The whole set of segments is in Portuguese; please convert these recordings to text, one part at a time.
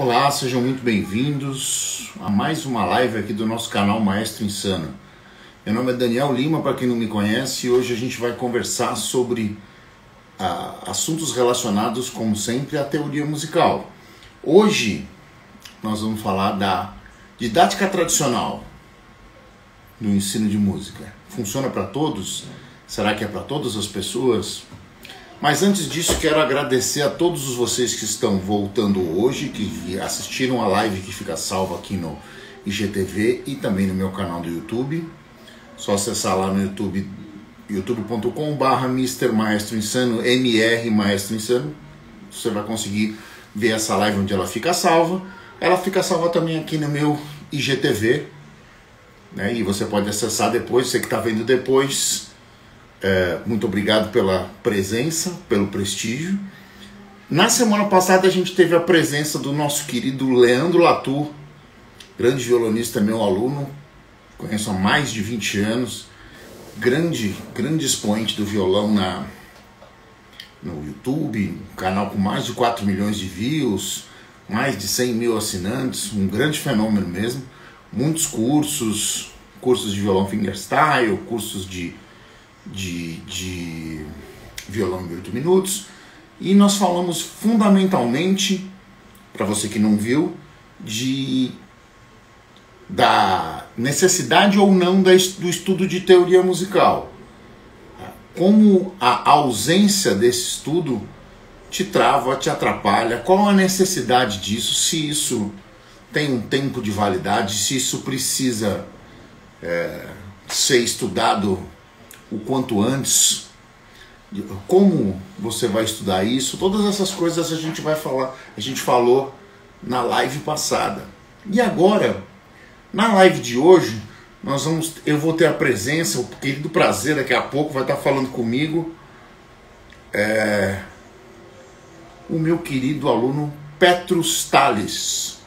Olá, sejam muito bem-vindos a mais uma live aqui do nosso canal Maestro Insano. Meu nome é Daniel Lima, para quem não me conhece, e hoje a gente vai conversar sobre assuntos relacionados, como sempre, à teoria musical. Hoje nós vamos falar da didática tradicional do ensino de música. Funciona para todos? Será que é para todas as pessoas? Mas antes disso, quero agradecer a todos vocês que estão voltando hoje, que assistiram a live que fica salva aqui no IGTV e também no meu canal do YouTube. Só acessar lá no YouTube, youtube.com/Mr. Maestro Insano, MR Maestro Insano. Você vai conseguir ver essa live onde ela fica salva. Ela fica salva também aqui no meu IGTV, né? E você pode acessar depois, você que está vendo depois. Muito obrigado pela presença, pelo prestígio. Na semana passada a gente teve a presença do nosso querido Leandro Latour, grande violonista, meu aluno, conheço há mais de 20 anos, grande expoente do violão no YouTube, um canal com mais de 4 milhões de views, mais de 100 mil assinantes, um grande fenômeno mesmo, muitos cursos de violão fingerstyle, cursos de violão em 8 minutos, e nós falamos fundamentalmente, para você que não viu, da necessidade ou não do estudo de teoria musical, como a ausência desse estudo te trava, te atrapalha, qual a necessidade disso, se isso tem um tempo de validade, se isso precisa ser estudado o quanto antes, como você vai estudar isso, todas essas coisas a gente falou na live passada. E agora, na live de hoje, eu vou ter a presença, o querido prazer daqui a pouco vai estar falando comigo, o meu querido aluno Petrus Tales.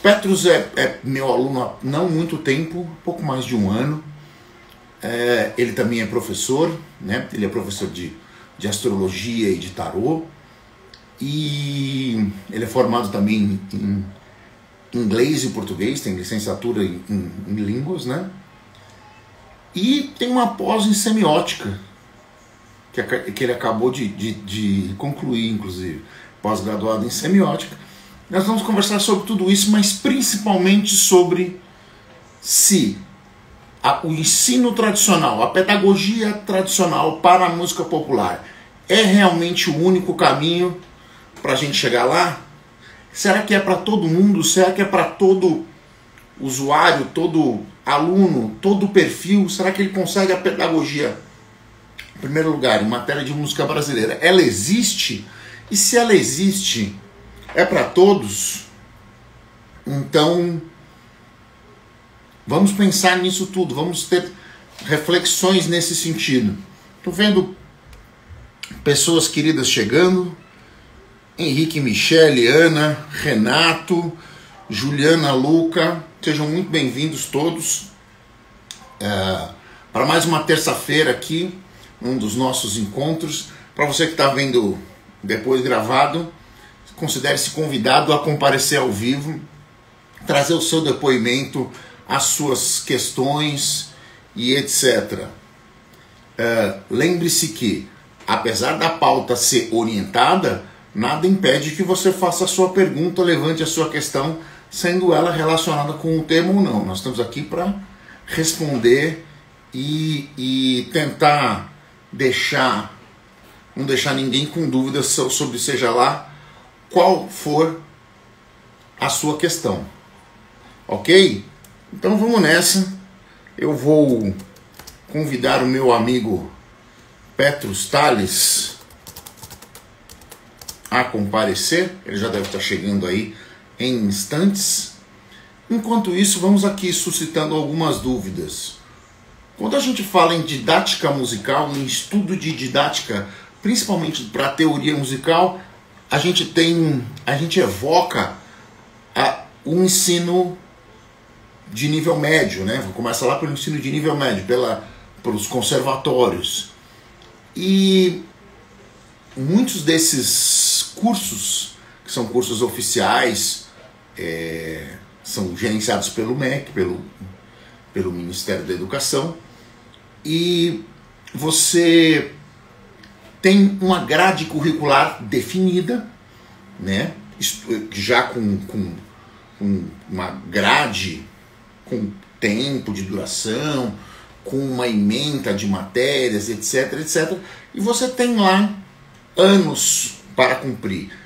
Petrus é meu aluno há não muito tempo, pouco mais de um ano. Ele também é professor, né? Ele é professor de astrologia e de tarô, e ele é formado também em inglês e português, tem licenciatura em línguas, né? E tem uma pós em semiótica, que ele acabou de concluir, inclusive, pós-graduado em semiótica. Nós vamos conversar sobre tudo isso, mas principalmente sobre se o ensino tradicional, a pedagogia tradicional para a música popular é realmente o único caminho para a gente chegar lá? Será que é para todo mundo? Será que é para todo usuário, todo aluno, todo perfil? Será que ele consegue a pedagogia? Em primeiro lugar, em matéria de música brasileira, ela existe? E se ela existe, é para todos? Então, vamos pensar nisso tudo, vamos ter reflexões nesse sentido. Estou vendo pessoas queridas chegando: Henrique, Michele, Ana, Renato, Juliana, Luca, sejam muito bem-vindos todos para mais uma terça-feira aqui, um dos nossos encontros. Para você que está vendo depois gravado, considere-se convidado a comparecer ao vivo, trazer o seu depoimento, as suas questões e etc. Lembre-se que, apesar da pauta ser orientada, nada impede que você faça a sua pergunta, levante a sua questão, sendo ela relacionada com o tema ou não. Nós estamos aqui para responder e tentar não deixar ninguém com dúvidas sobre, seja lá qual for a sua questão. Ok? Então vamos nessa. Eu vou convidar o meu amigo Petrus Tales a comparecer. Ele já deve estar chegando aí em instantes. Enquanto isso, vamos aqui suscitando algumas dúvidas. Quando a gente fala em didática musical, em estudo de didática, principalmente para a teoria musical, a gente evoca o ensino de nível médio, né? Começa lá pelo ensino de nível médio, pelos conservatórios. E muitos desses cursos, que que são cursos oficiais, são gerenciados pelo MEC, pelo Ministério da Educação, e você tem uma grade curricular definida, né? Já com uma grade com tempo de duração, com uma ementa de matérias, etc, etc. E você tem lá anos para cumprir.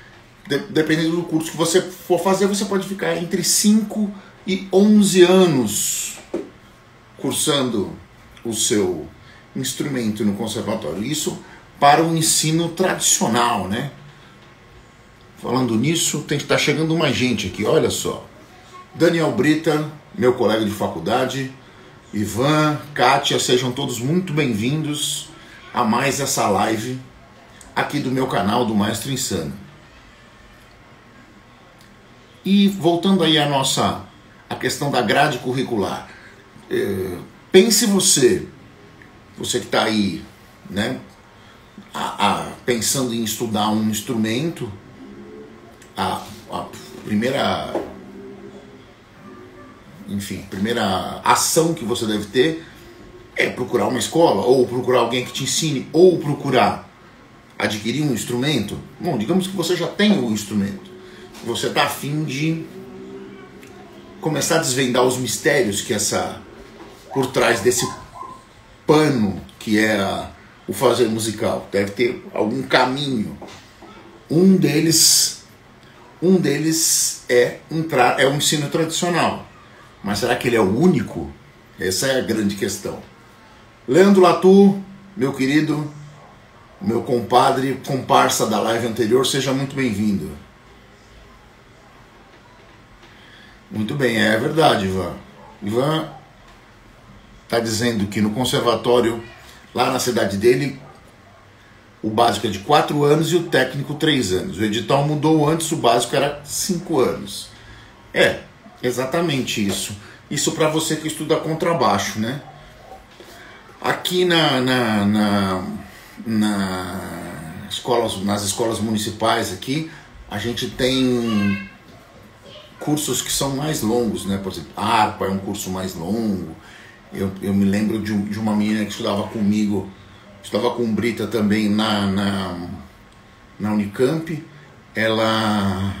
Dependendo do curso que você for fazer, você pode ficar entre 5 e 11 anos cursando o seu instrumento no conservatório. Isso para o ensino tradicional, né? Falando nisso, tá chegando uma gente aqui, olha só. Daniel Brita, meu colega de faculdade, Ivan, Kátia, sejam todos muito bem-vindos a mais essa live aqui do meu canal do Maestro Insano. E voltando aí a questão da grade curricular, pense você que está aí, né, pensando em estudar um instrumento, a primeira ação que você deve ter é procurar uma escola, ou procurar alguém que te ensine, ou procurar adquirir um instrumento. Bom, digamos que você já tem o instrumento, você está a fim de começar a desvendar os mistérios que por trás desse pano que é o fazer musical. Deve ter algum caminho. Um deles é o ensino tradicional. Mas será que ele é o único? Essa é a grande questão. Leandro Latu, meu querido, meu compadre, comparsa da live anterior, seja muito bem-vindo. Muito bem, é verdade, Ivan. Ivan está dizendo que no conservatório, lá na cidade dele, o básico é de 4 anos e o técnico 3 anos. O edital mudou, antes o básico era 5 anos. Exatamente isso. Isso para você que estuda contrabaixo, né? Aqui nas escolas municipais aqui, a gente tem cursos que são mais longos, né? Por exemplo, harpa é um curso mais longo. Eu me lembro de uma menina que estudava comigo, estava com o Brita também na Unicamp. Ela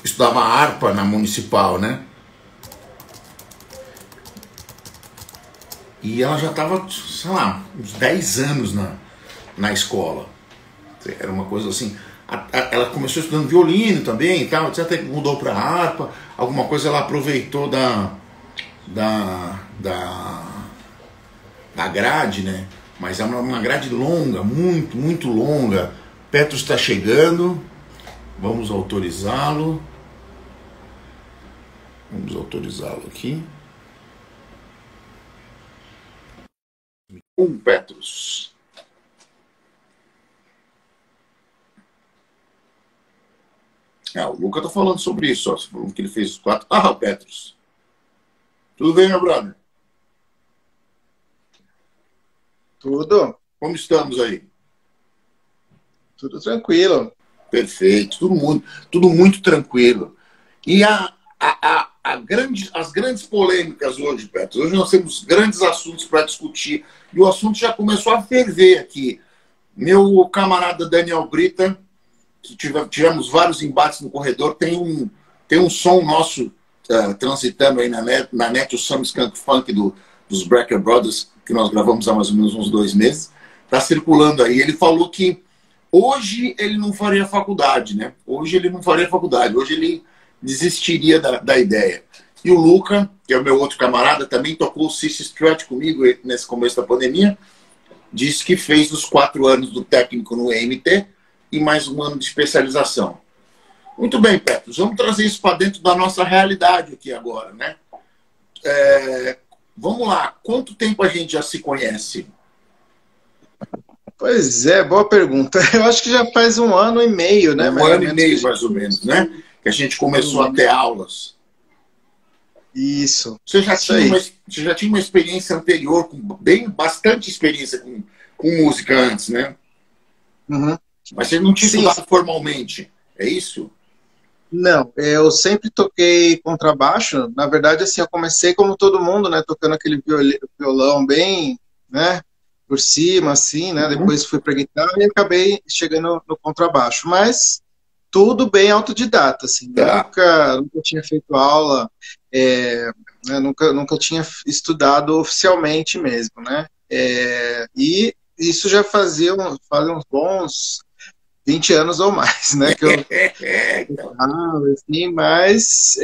estudava harpa na Municipal, né? E ela já estava, sei lá, uns 10 anos na escola. Era uma coisa assim. Ela começou estudando violino também e tal, até que mudou para harpa. Alguma coisa ela aproveitou da grade, né? Mas é uma grade longa, muito, muito longa. Petros está chegando. Vamos autorizá-lo. Vamos autorizá-lo aqui. Petros. O Luca tá falando sobre isso, ó. Falando que ele fez os 4. O Petros. Tudo bem, meu brother? Tudo. Como estamos aí? Tudo tranquilo. Perfeito, tudo muito tranquilo. E as grandes polêmicas hoje, Petros. Hoje nós temos grandes assuntos para discutir. E o assunto já começou a ferver aqui. Meu camarada Daniel Brita, que tivemos vários embates no corredor, tem um som nosso transitando aí na net, o Some Skunk Funk dos Brecker Brothers, que nós gravamos há mais ou menos uns 2 meses. Está circulando aí. Ele falou que hoje ele não faria faculdade, né? Hoje ele não faria faculdade. Hoje ele desistiria da ideia. E o Luca, que é o meu outro camarada, também tocou o Sissy Strat comigo nesse começo da pandemia. Disse que fez os 4 anos do técnico no EMT e mais 1 ano de especialização. Muito bem, Petros. Vamos trazer isso para dentro da nossa realidade aqui agora, né? Vamos lá. Quanto tempo a gente já se conhece? Pois é, boa pergunta. Eu acho que já faz 1 ano e meio, né? 1 ano e meio, mais ou menos, né? Que a gente começou a ter aulas. Isso. Você já tinha uma experiência anterior, bastante experiência com música antes, né? Uhum. Mas você não tinha Sim. estudado formalmente, é isso? Não, eu sempre toquei contrabaixo. Na verdade, assim, eu comecei como todo mundo, né, tocando aquele violão bem, né, por cima, assim, né. Uhum. Depois fui para guitarra e acabei chegando no contrabaixo. Mas tudo bem autodidata, assim. Tá. Nunca tinha feito aula, né, nunca tinha estudado oficialmente mesmo, né. E isso já faz uns bons 20 anos ou mais, né, que eu Então, assim, mas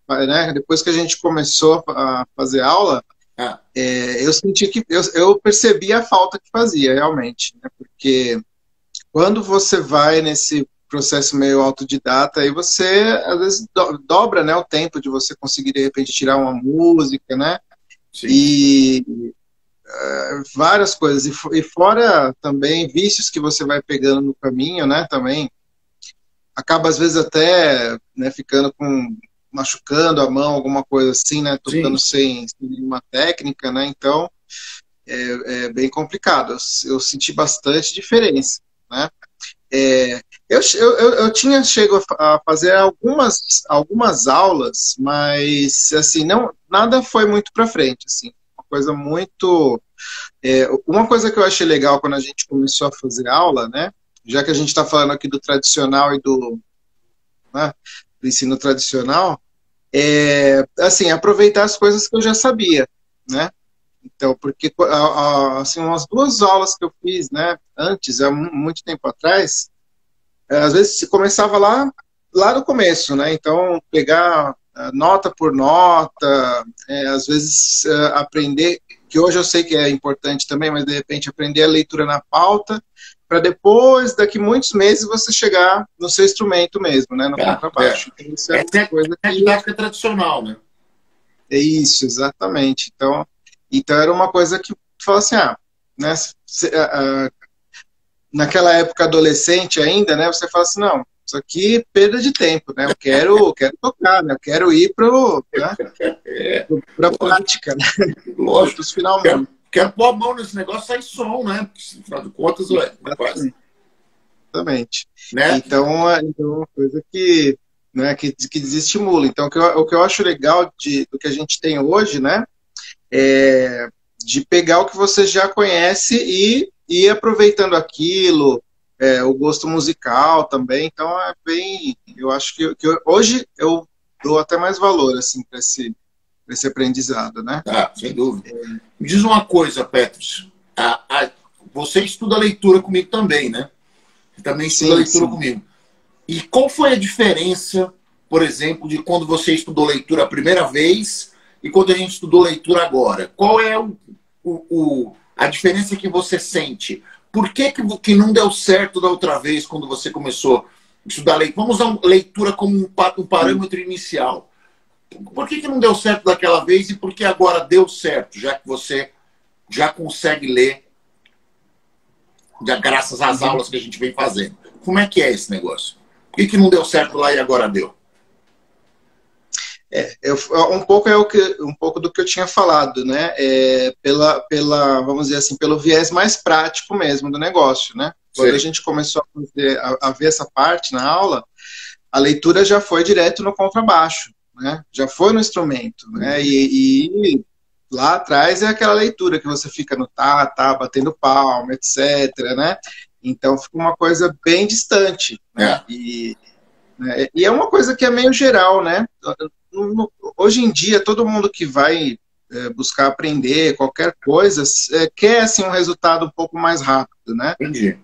né, depois que a gente começou a fazer aula, ah, eu senti que eu percebi a falta que fazia realmente, né? Porque quando você vai nesse processo meio autodidata, aí você às vezes dobra, né, o tempo de você conseguir de repente tirar uma música, né? sim. E várias coisas e fora também vícios que você vai pegando no caminho, né? Também acaba às vezes até, né, ficando com machucando a mão, alguma coisa assim, né, tocando Sim. sem nenhuma técnica, né, então é bem complicado. Eu senti bastante diferença, né. Eu tinha chego a fazer algumas aulas, mas assim não nada foi muito para frente, assim, uma coisa muito uma coisa que eu achei legal quando a gente começou a fazer aula, né, já que a gente está falando aqui do tradicional e né, do ensino tradicional, assim, aproveitar as coisas que eu já sabia, né? Então, porque assim, umas 2 aulas que eu fiz, né, antes, há muito tempo atrás, às vezes começava lá no começo, né? Então, pegar nota por nota, às vezes aprender, que hoje eu sei que é importante também, mas de repente aprender a leitura na pauta, para depois, daqui muitos meses, você chegar no seu instrumento mesmo, né? No Tá, é. contrabaixo. Então, isso era Essa uma coisa é a que didática tradicional, né? é isso, exatamente. Então era uma coisa que fala assim, né, naquela época adolescente ainda, né, você fala assim, não, isso aqui é perda de tempo, né? Eu quero tocar, né? Eu quero ir É, para lógico, prática, né? lógico. Pros Quero, finalmente. quero pôr a mão nesse negócio e sair som, né? Porque, afinal de contas, ué, como é que faz? Exatamente. Exatamente. Né? Então é uma coisa que, né, que desestimula. Então, o que eu acho legal do que a gente tem hoje, né, é de pegar o que você já conhece e ir aproveitando aquilo, o gosto musical também. Então, é bem. Eu acho hoje eu dou até mais valor assim, para esse aprendizado, né? Tá, sem dúvida. Me diz uma coisa, Petrus. Você estuda leitura comigo também, né? Você também estuda Sim, leitura sim. comigo. E qual foi a diferença, por exemplo, de quando você estudou leitura a primeira vez e quando a gente estudou leitura agora? Qual é a diferença que você sente? Por que não deu certo da outra vez quando você começou a estudar leitura? Vamos usar leitura como um parâmetro inicial. Por que não deu certo daquela vez e por que agora deu certo, já que você já consegue ler, já graças às Uhum. aulas que a gente vem fazendo? Como é que é esse negócio? Por que não deu certo lá e agora deu? Um pouco do que eu tinha falado, né? Vamos dizer assim, pelo viés mais prático mesmo do negócio, né? Quando a Sei. gente começou a ver essa parte na aula, a leitura já foi direto no contrabaixo, né? Já foi no instrumento, né? E lá atrás é aquela leitura que você fica no tá, batendo palma, etc, né? Então fica uma coisa bem distante, né? É. E é uma coisa que é meio geral, né? Hoje em dia, todo mundo que vai buscar aprender qualquer coisa quer assim, um resultado um pouco mais rápido, né? Entendi.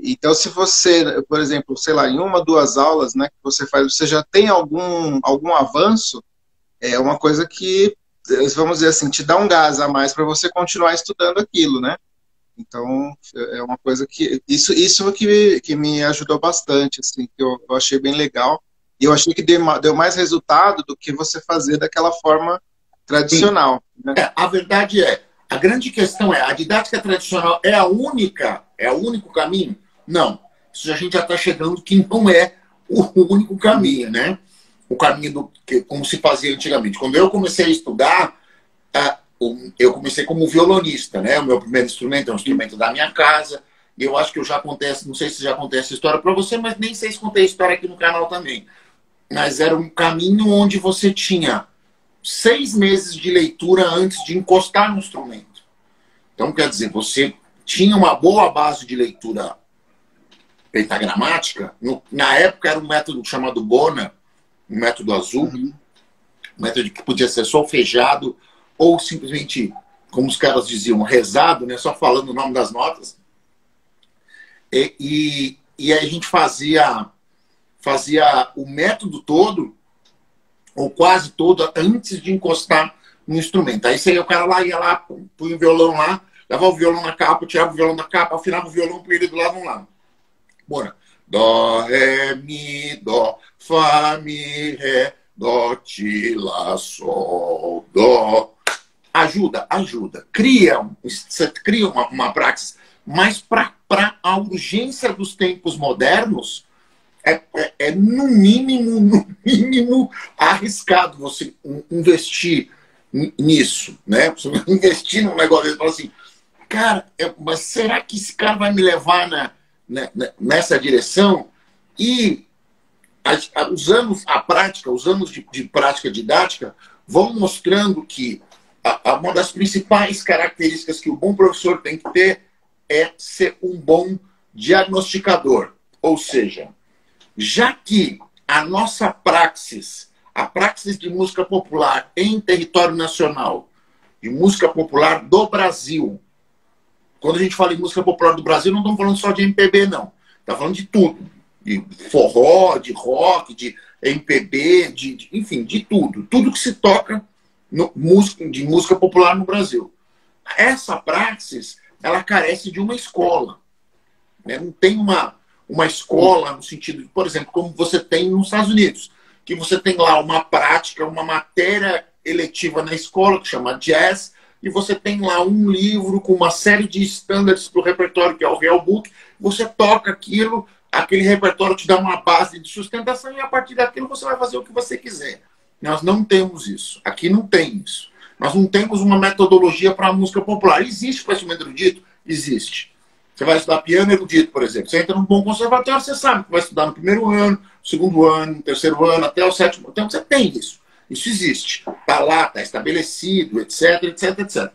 Então, se você, por exemplo, sei lá, em 1, 2 aulas, né, que você faz, você já tem algum avanço, é uma coisa que, vamos dizer assim, te dá um gás a mais para você continuar estudando aquilo, né? Então, é uma coisa que... Isso que me ajudou bastante, assim, que eu achei bem legal. E eu achei que deu mais resultado do que você fazer daquela forma Sim. tradicional, né? A verdade a grande questão a didática tradicional é é o único caminho? Não. Isso a gente já está chegando que não é o único caminho, né? O caminho como se fazia antigamente. Quando eu comecei a estudar, eu comecei como violonista, né? O meu primeiro instrumento é um instrumento da minha casa. Eu acho que eu já contei, não sei se já contei essa história para você, mas nem sei se contei a história aqui no canal também. Mas era um caminho onde você tinha 6 meses de leitura antes de encostar no instrumento. Então, quer dizer, você tinha uma boa base de leitura pentagramática. Na época era um método chamado Bona, um método azul, um método que podia ser solfejado ou simplesmente, como os caras diziam, rezado, né? Só falando o nome das notas. E aí a gente fazia o método todo, ou quase todo, antes de encostar no instrumento. Aí o cara lá ia lá, punha o violão lá, levava o violão na capa, tirava o violão da capa, afinava o violão para ele do lado, vamos lá. Bora. Dó, ré, mi, dó, fá, mi, ré, dó, ti, lá, sol, dó. Ajuda. Você cria uma praxis, mas para a urgência dos tempos modernos, é no mínimo arriscado você investir nisso, né? Você investir num negócio desse, fala assim, cara, mas será que esse cara vai me levar nessa direção? E os anos de prática didática vão mostrando que uma das principais características que o bom professor tem que ter é ser um bom diagnosticador. Ou seja, já que a nossa praxis, a praxis de música popular em território nacional, de música popular do Brasil, quando a gente fala em música popular do Brasil, não estamos falando só de MPB, não. Está falando de tudo. De forró, de rock, de MPB, enfim, de tudo. Tudo que se toca de música popular no Brasil. Essa praxis, ela carece de uma escola. Né? Não tem uma escola no sentido de, por exemplo, como você tem nos Estados Unidos, que você tem lá uma prática, uma matéria eletiva na escola, que chama jazz, e você tem lá um livro com uma série de standards para o repertório, que é o Real Book, você toca aquilo, aquele repertório te dá uma base de sustentação, e a partir daquilo você vai fazer o que você quiser. Nós não temos isso. Aqui não tem isso. Nós não temos uma metodologia para a música popular. Existe conhecimento erudito? Existe. Você vai estudar piano erudito, por exemplo. Você entra num bom conservatório, você sabe que vai estudar no primeiro ano, segundo ano, terceiro ano, até o sétimo. Então você tem isso. Isso existe. Está lá, está estabelecido, etc, etc, etc.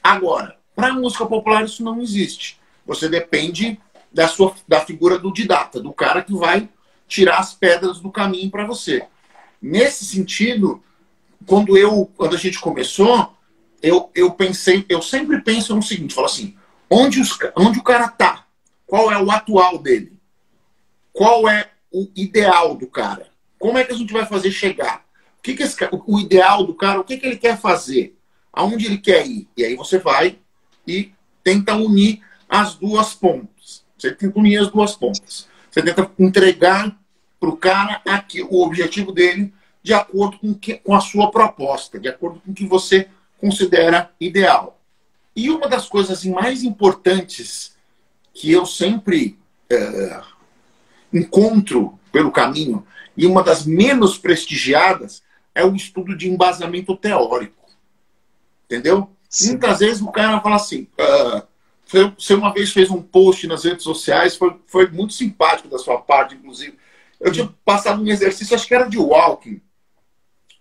Agora, para a música popular isso não existe. Você depende da figura do didata, do cara que vai tirar as pedras do caminho para você. Nesse sentido, quando a gente começou, eu sempre penso no seguinte, falo assim, onde o cara está? Qual é o atual dele? Qual é o ideal do cara? Como é que a gente vai fazer chegar? O ideal do cara, o que ele quer fazer? Aonde ele quer ir? E aí você vai e tenta unir as duas pontas. Você tenta unir as duas pontas. Você tenta entregar para o cara o objetivo dele de acordo com a sua proposta, de acordo com o que você considera ideal. E uma das coisas mais importantes que eu sempre encontro pelo caminho, e uma das menos prestigiadas, é o estudo de embasamento teórico. Entendeu? Sim. Muitas vezes o cara fala assim... Você uma vez fez um post nas redes sociais, foi muito simpático da sua parte, inclusive. Eu tinha passado um exercício, acho que era de walking,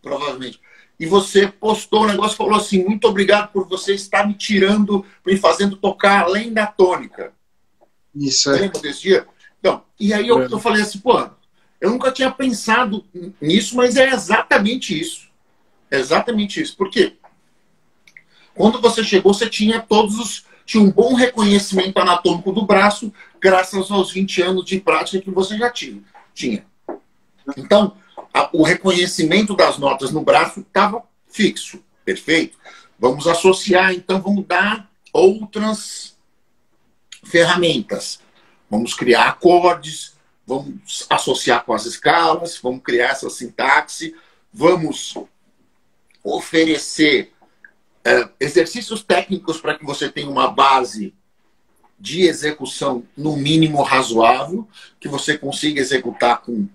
provavelmente. E você postou um negócio e falou assim, muito obrigado por você estar me tirando, me fazendo tocar além da tônica. Isso é. Lembra desse dia? Então, e aí eu falei assim, pô, eu nunca tinha pensado nisso, mas é exatamente isso. É exatamente isso. Por quê? Quando você chegou, você tinha tinha um bom reconhecimento anatômico do braço, graças aos 20 anos de prática que você já tinha. Então, o reconhecimento das notas no braço estava fixo. Perfeito? Vamos associar, então, vamos dar outras ferramentas. Vamos criar acordes, vamos associar com as escalas, vamos criar essa sintaxe, vamos oferecer exercícios técnicos para que você tenha uma base de execução no mínimo razoável, que você consiga executar com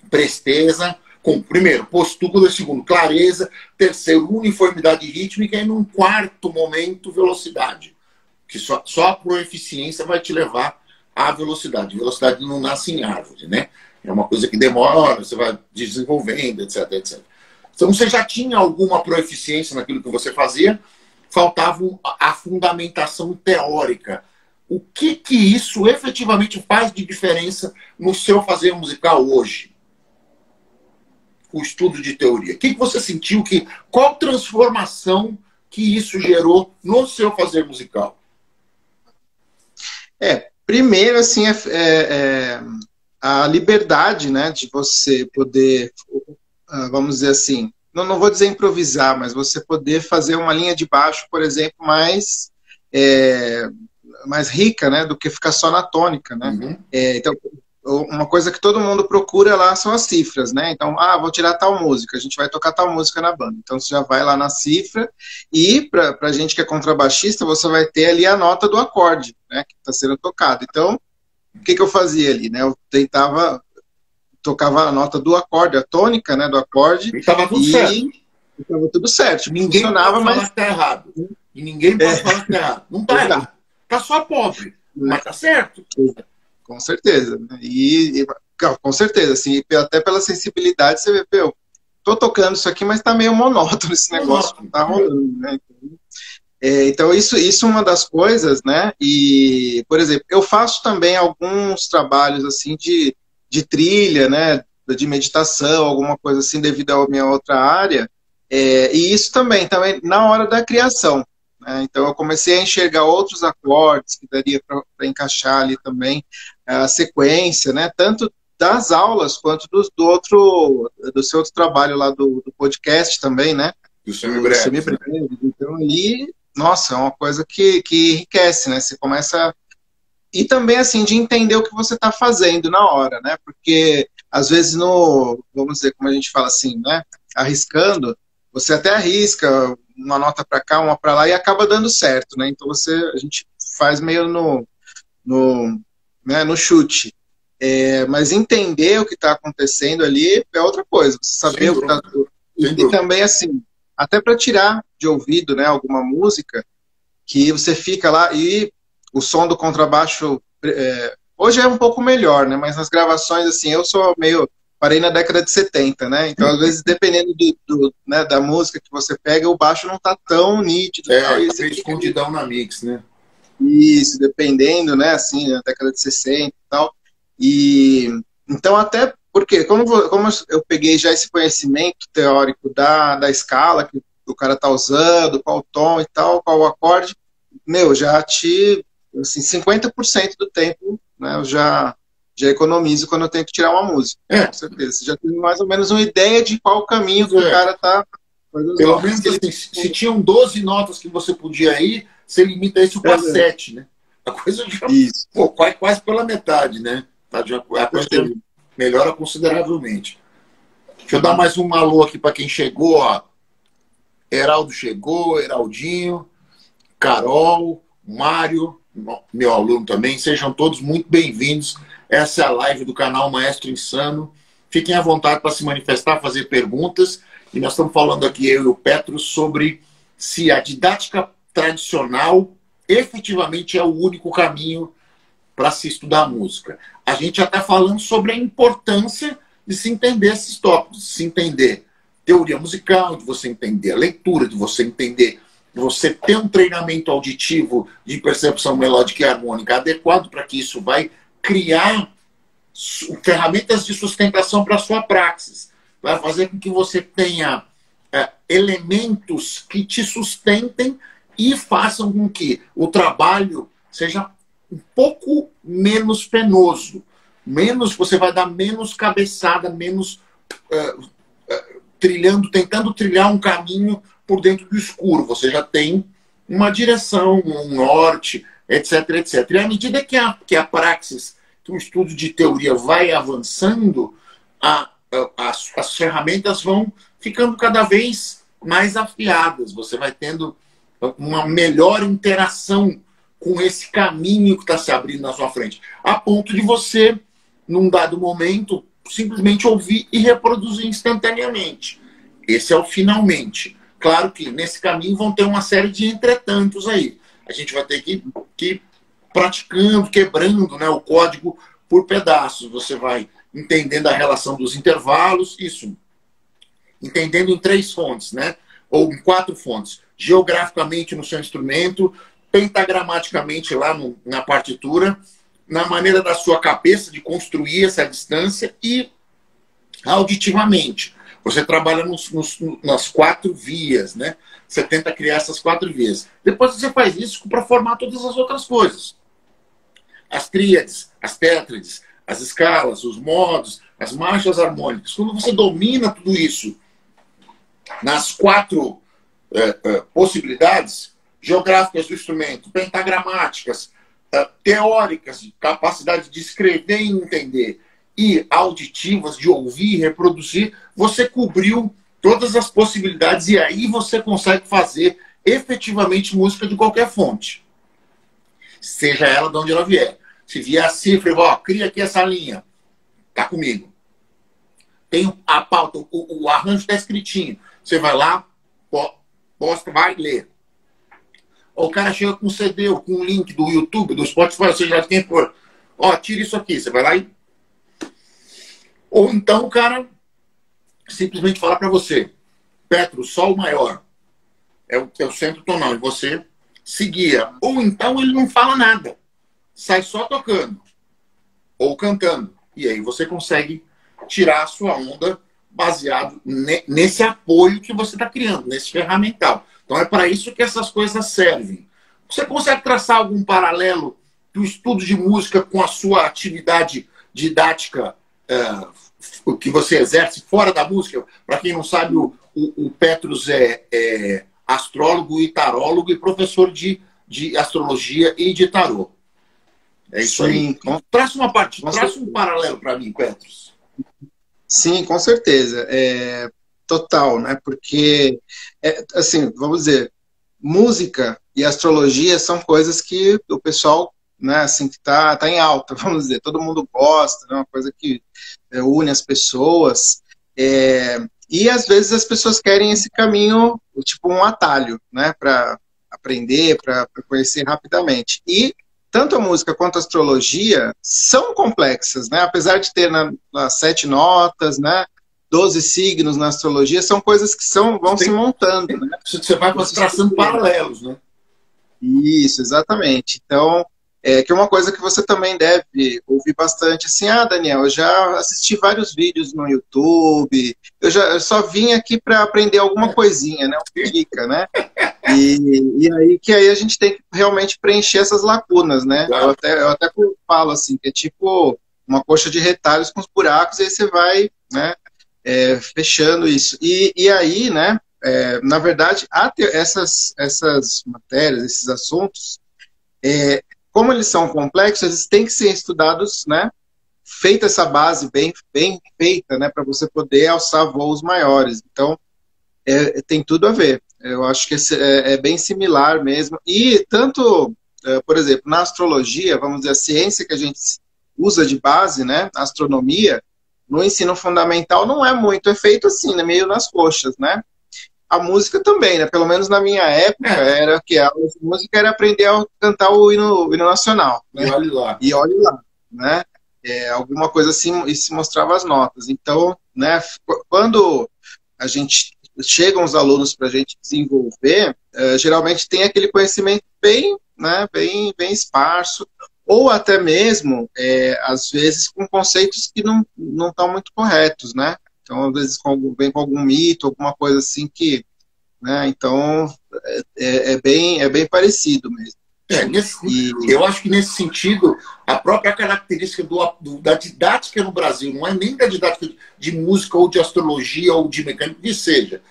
presteza, Com, primeiro, postura, segundo, clareza, terceiro, uniformidade rítmica e, num quarto momento, velocidade. Que só a proeficiência vai te levar à velocidade. Velocidade não nasce em árvore, né? É uma coisa que demora, você vai desenvolvendo, etc, etc. Então, você já tinha alguma proeficiência naquilo que você fazia, faltava a fundamentação teórica. O que isso efetivamente faz de diferença no seu fazer musical hoje? O estudo de teoria. O que você sentiu? Qual transformação que isso gerou no seu fazer musical? Primeiro, assim, a liberdade, né, de você poder, vamos dizer assim, não vou dizer improvisar, mas você poder fazer uma linha de baixo, por exemplo, mais rica, né, do que ficar só na tônica, né? Uhum. Então, uma coisa que todo mundo procura lá são as cifras, né? Então, vou tirar tal música, a gente vai tocar tal música na banda. Então, você já vai lá na cifra e, pra gente que é contrabaixista, você vai ter ali a nota do acorde, né, que está sendo tocado. Então, o que eu fazia ali, né? Eu tocava a nota do acorde, a tônica, né, do acorde. E estava tudo certo. Estava tudo certo. Ninguém funcionava, pode falar que está errado. E ninguém pode falar que está errado. Não está errado. Está só pobre, mas está certo. Com certeza. Com certeza, assim, até pela sensibilidade, você vê, eu tô tocando isso aqui, mas tá meio monótono esse negócio, não tá rolando, né? Então, isso é uma das coisas, né? E, por exemplo, eu faço também alguns trabalhos, assim, de trilha, né? De meditação, alguma coisa assim, devido à minha outra área, e isso também na hora da criação. Então eu comecei a enxergar outros acordes que daria para encaixar ali também a sequência, né? Tanto das aulas quanto do seu outro trabalho lá do podcast também, né? Do semibreve. Então ali, nossa, é uma coisa que enriquece, né? Você começa e também assim de entender o que você está fazendo na hora, né? Porque às vezes vamos dizer como a gente fala assim, né? Arriscando, você até arrisca uma nota para cá, uma para lá, e acaba dando certo, né? Então a gente faz meio no chute. Mas entender o que está acontecendo ali é outra coisa. Você saber o que está... E também, assim, até para tirar de ouvido, né, alguma música, que você fica lá e o som do contrabaixo... hoje é um pouco melhor, né? Mas nas gravações, assim, eu sou meio... Parei na década de 70, né? Então, às vezes, dependendo né, da música que você pega, o baixo não tá tão nítido. Tá meio escondidão na mix, né? Isso, dependendo, né? Assim, na década de 60 e tal. Então, até porque, como eu peguei já esse conhecimento teórico da escala que o cara tá usando, qual tom e tal, qual o acorde, já assim, 50% do tempo, né? Eu já economizo quando eu tenho que tirar uma música. Com certeza. Você já tem mais ou menos uma ideia de qual caminho que o cara tá fazendo. Pelo menos assim, se tinham 12 notas que você podia ir, você limita isso para 7, né? A coisa já quase pela metade, né? A coisa melhora consideravelmente. Deixa eu dar mais um alô aqui para quem chegou, ó. Heraldo chegou, Heraldinho, Carol, Mário, meu aluno também. Sejam todos muito bem-vindos. Essa é a live do canal Maestro Insano. Fiquem à vontade para se manifestar, fazer perguntas. E nós estamos falando aqui, eu e o Petro, sobre se a didática tradicional efetivamente é o único caminho para se estudar música. A gente já está falando sobre a importância de se entender esses tópicos, de se entender teoria musical, de você entender a leitura, de você entender, de você ter um treinamento auditivo de percepção melódica e harmônica adequado para que isso vai criar ferramentas de sustentação para a sua praxis. Vai fazer com que você tenha elementos que te sustentem e façam com que o trabalho seja um pouco menos penoso. Você vai dar menos cabeçada, menos tentando trilhar um caminho por dentro do escuro. Você já tem uma direção, um norte, etc, etc. E à medida que a praxis, que o estudo de teoria vai avançando, as ferramentas vão ficando cada vez mais afiadas. Você vai tendo uma melhor interação com esse caminho que está se abrindo na sua frente. A ponto de você, num dado momento, simplesmente ouvir e reproduzir instantaneamente. Esse é o finalmente. Claro que nesse caminho vão ter uma série de entretantos aí. A gente vai ter que ir praticando, quebrando, né, o código por pedaços. Você vai entendendo a relação dos intervalos, isso, entendendo em 3 fontes, né, ou em 4 fontes. Geograficamente no seu instrumento, pentagramaticamente lá na partitura, na maneira da sua cabeça de construir essa distância e auditivamente. Você trabalha nas 4 vias, né? Você tenta criar essas 4 vias. Depois você faz isso para formar todas as outras coisas. As tríades, as tétrades, as escalas, os modos, as marchas harmônicas. Quando você domina tudo isso nas 4 possibilidades geográficas do instrumento, pentagramáticas, teóricas, de capacidade de escrever e entender, e auditivas, de ouvir e reproduzir, você cobriu todas as possibilidades e aí você consegue fazer efetivamente música de qualquer fonte. Seja ela de onde ela vier. Se vier a cifra, ó, cria aqui essa linha. Tá comigo. Tem a pauta, o arranjo está escritinho. Você vai lá, posta, vai ler. Ou o cara chega com um CD ou com um link do YouTube, do Spotify, seja lá quem for. Ó, tira isso aqui. Você vai lá e... Ou então o cara simplesmente fala para você, Petro, Sol maior é o centro tonal, e você seguia. Ou então ele não fala nada, sai só tocando ou cantando. E aí você consegue tirar a sua onda baseado nesse apoio que você está criando, nesse ferramental. Então é para isso que essas coisas servem. Você consegue traçar algum paralelo do estudo de música com a sua atividade didática que você exerce fora da música? Para quem não sabe, o Petrus é astrólogo e tarólogo e professor de astrologia e de tarô. É isso. Sim, aí. Traça um paralelo para mim, Petrus. Sim, com certeza. Total, né? Porque, assim, vamos dizer, música e astrologia são coisas que o pessoal, né, assim, que tá em alta, vamos dizer, todo mundo gosta, é uma coisa que une as pessoas, e às vezes as pessoas querem esse caminho, tipo um atalho, né, para aprender, para conhecer rapidamente. E tanto a música quanto a astrologia são complexas, né, apesar de ter nas 7 notas, né, 12 signos na astrologia, são coisas que vão se montando. Né? Você vai traçando paralelos, né? Isso, exatamente. Então, que é uma coisa que você também deve ouvir bastante, assim, Daniel, eu já assisti vários vídeos no YouTube, eu só vim aqui para aprender alguma coisinha, né, dica, né, e aí a gente tem que realmente preencher essas lacunas, né, claro. eu até falo assim, que é tipo uma coxa de retalhos com os buracos, e aí você vai, né, fechando isso, e aí, né, na verdade, essas matérias, esses assuntos, como eles são complexos, eles têm que ser estudados, né? Feita essa base bem feita, né? Para você poder alçar voos maiores. Então, tem tudo a ver. Eu acho que é bem similar mesmo. E tanto, por exemplo, na astrologia, vamos dizer, a ciência que a gente usa de base, né? A astronomia, no ensino fundamental não é muito, é feito assim, né, meio nas coxas, né? A música também, né? Pelo menos na minha época, era que a música era aprender a cantar o hino nacional. Né? E olhe lá. Né? Alguma coisa assim, e se mostrava as notas. Então, né, quando a gente chegam os alunos para a gente desenvolver, geralmente tem aquele conhecimento bem, né, bem esparso, ou até mesmo, às vezes, com conceitos que não estão muito corretos, né? Então, às vezes, vem com algum mito, alguma coisa assim que... Né, então, é bem parecido mesmo. Eu acho que, nesse sentido, a própria característica da didática no Brasil, não é nem da didática de música ou de astrologia ou de mecânica, que seja.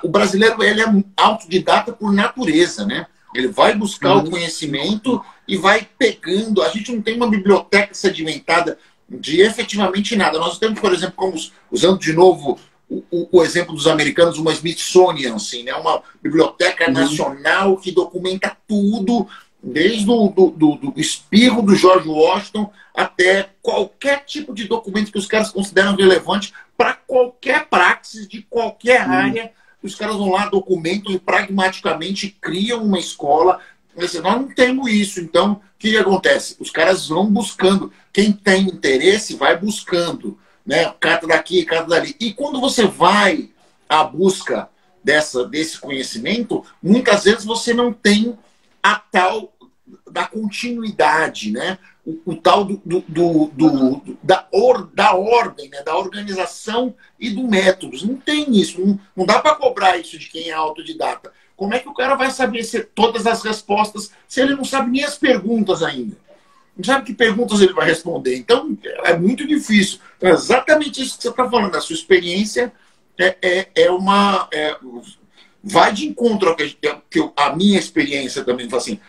O brasileiro, ele é autodidata por natureza, né? Ele vai buscar o conhecimento e vai pegando. A gente não tem uma biblioteca sedimentada de efetivamente nada. Nós temos, por exemplo, como usando de novo o exemplo dos americanos, uma Smithsonian, assim, né? Uma biblioteca nacional que documenta tudo Desde do espirro do George Washington até qualquer tipo de documento que os caras consideram relevante para qualquer praxis de qualquer área. Os caras vão lá, documentam e pragmaticamente criam uma escola. Nós não temos isso. Então, o que acontece? Os caras vão buscando. Quem tem interesse vai buscando, né? Carta daqui, carta dali. E quando você vai à busca desse conhecimento, muitas vezes você não tem a tal da continuidade, né? O tal da ordem, né? Da organização e do método. Não tem isso. Não dá para cobrar isso de quem é autodidata. Como é que o cara vai saber todas as respostas se ele não sabe nem as perguntas ainda? Não sabe que perguntas ele vai responder. Então, é muito difícil. Então, é exatamente isso que você está falando. A sua experiência vai de encontro ao que a minha experiência também fala assim.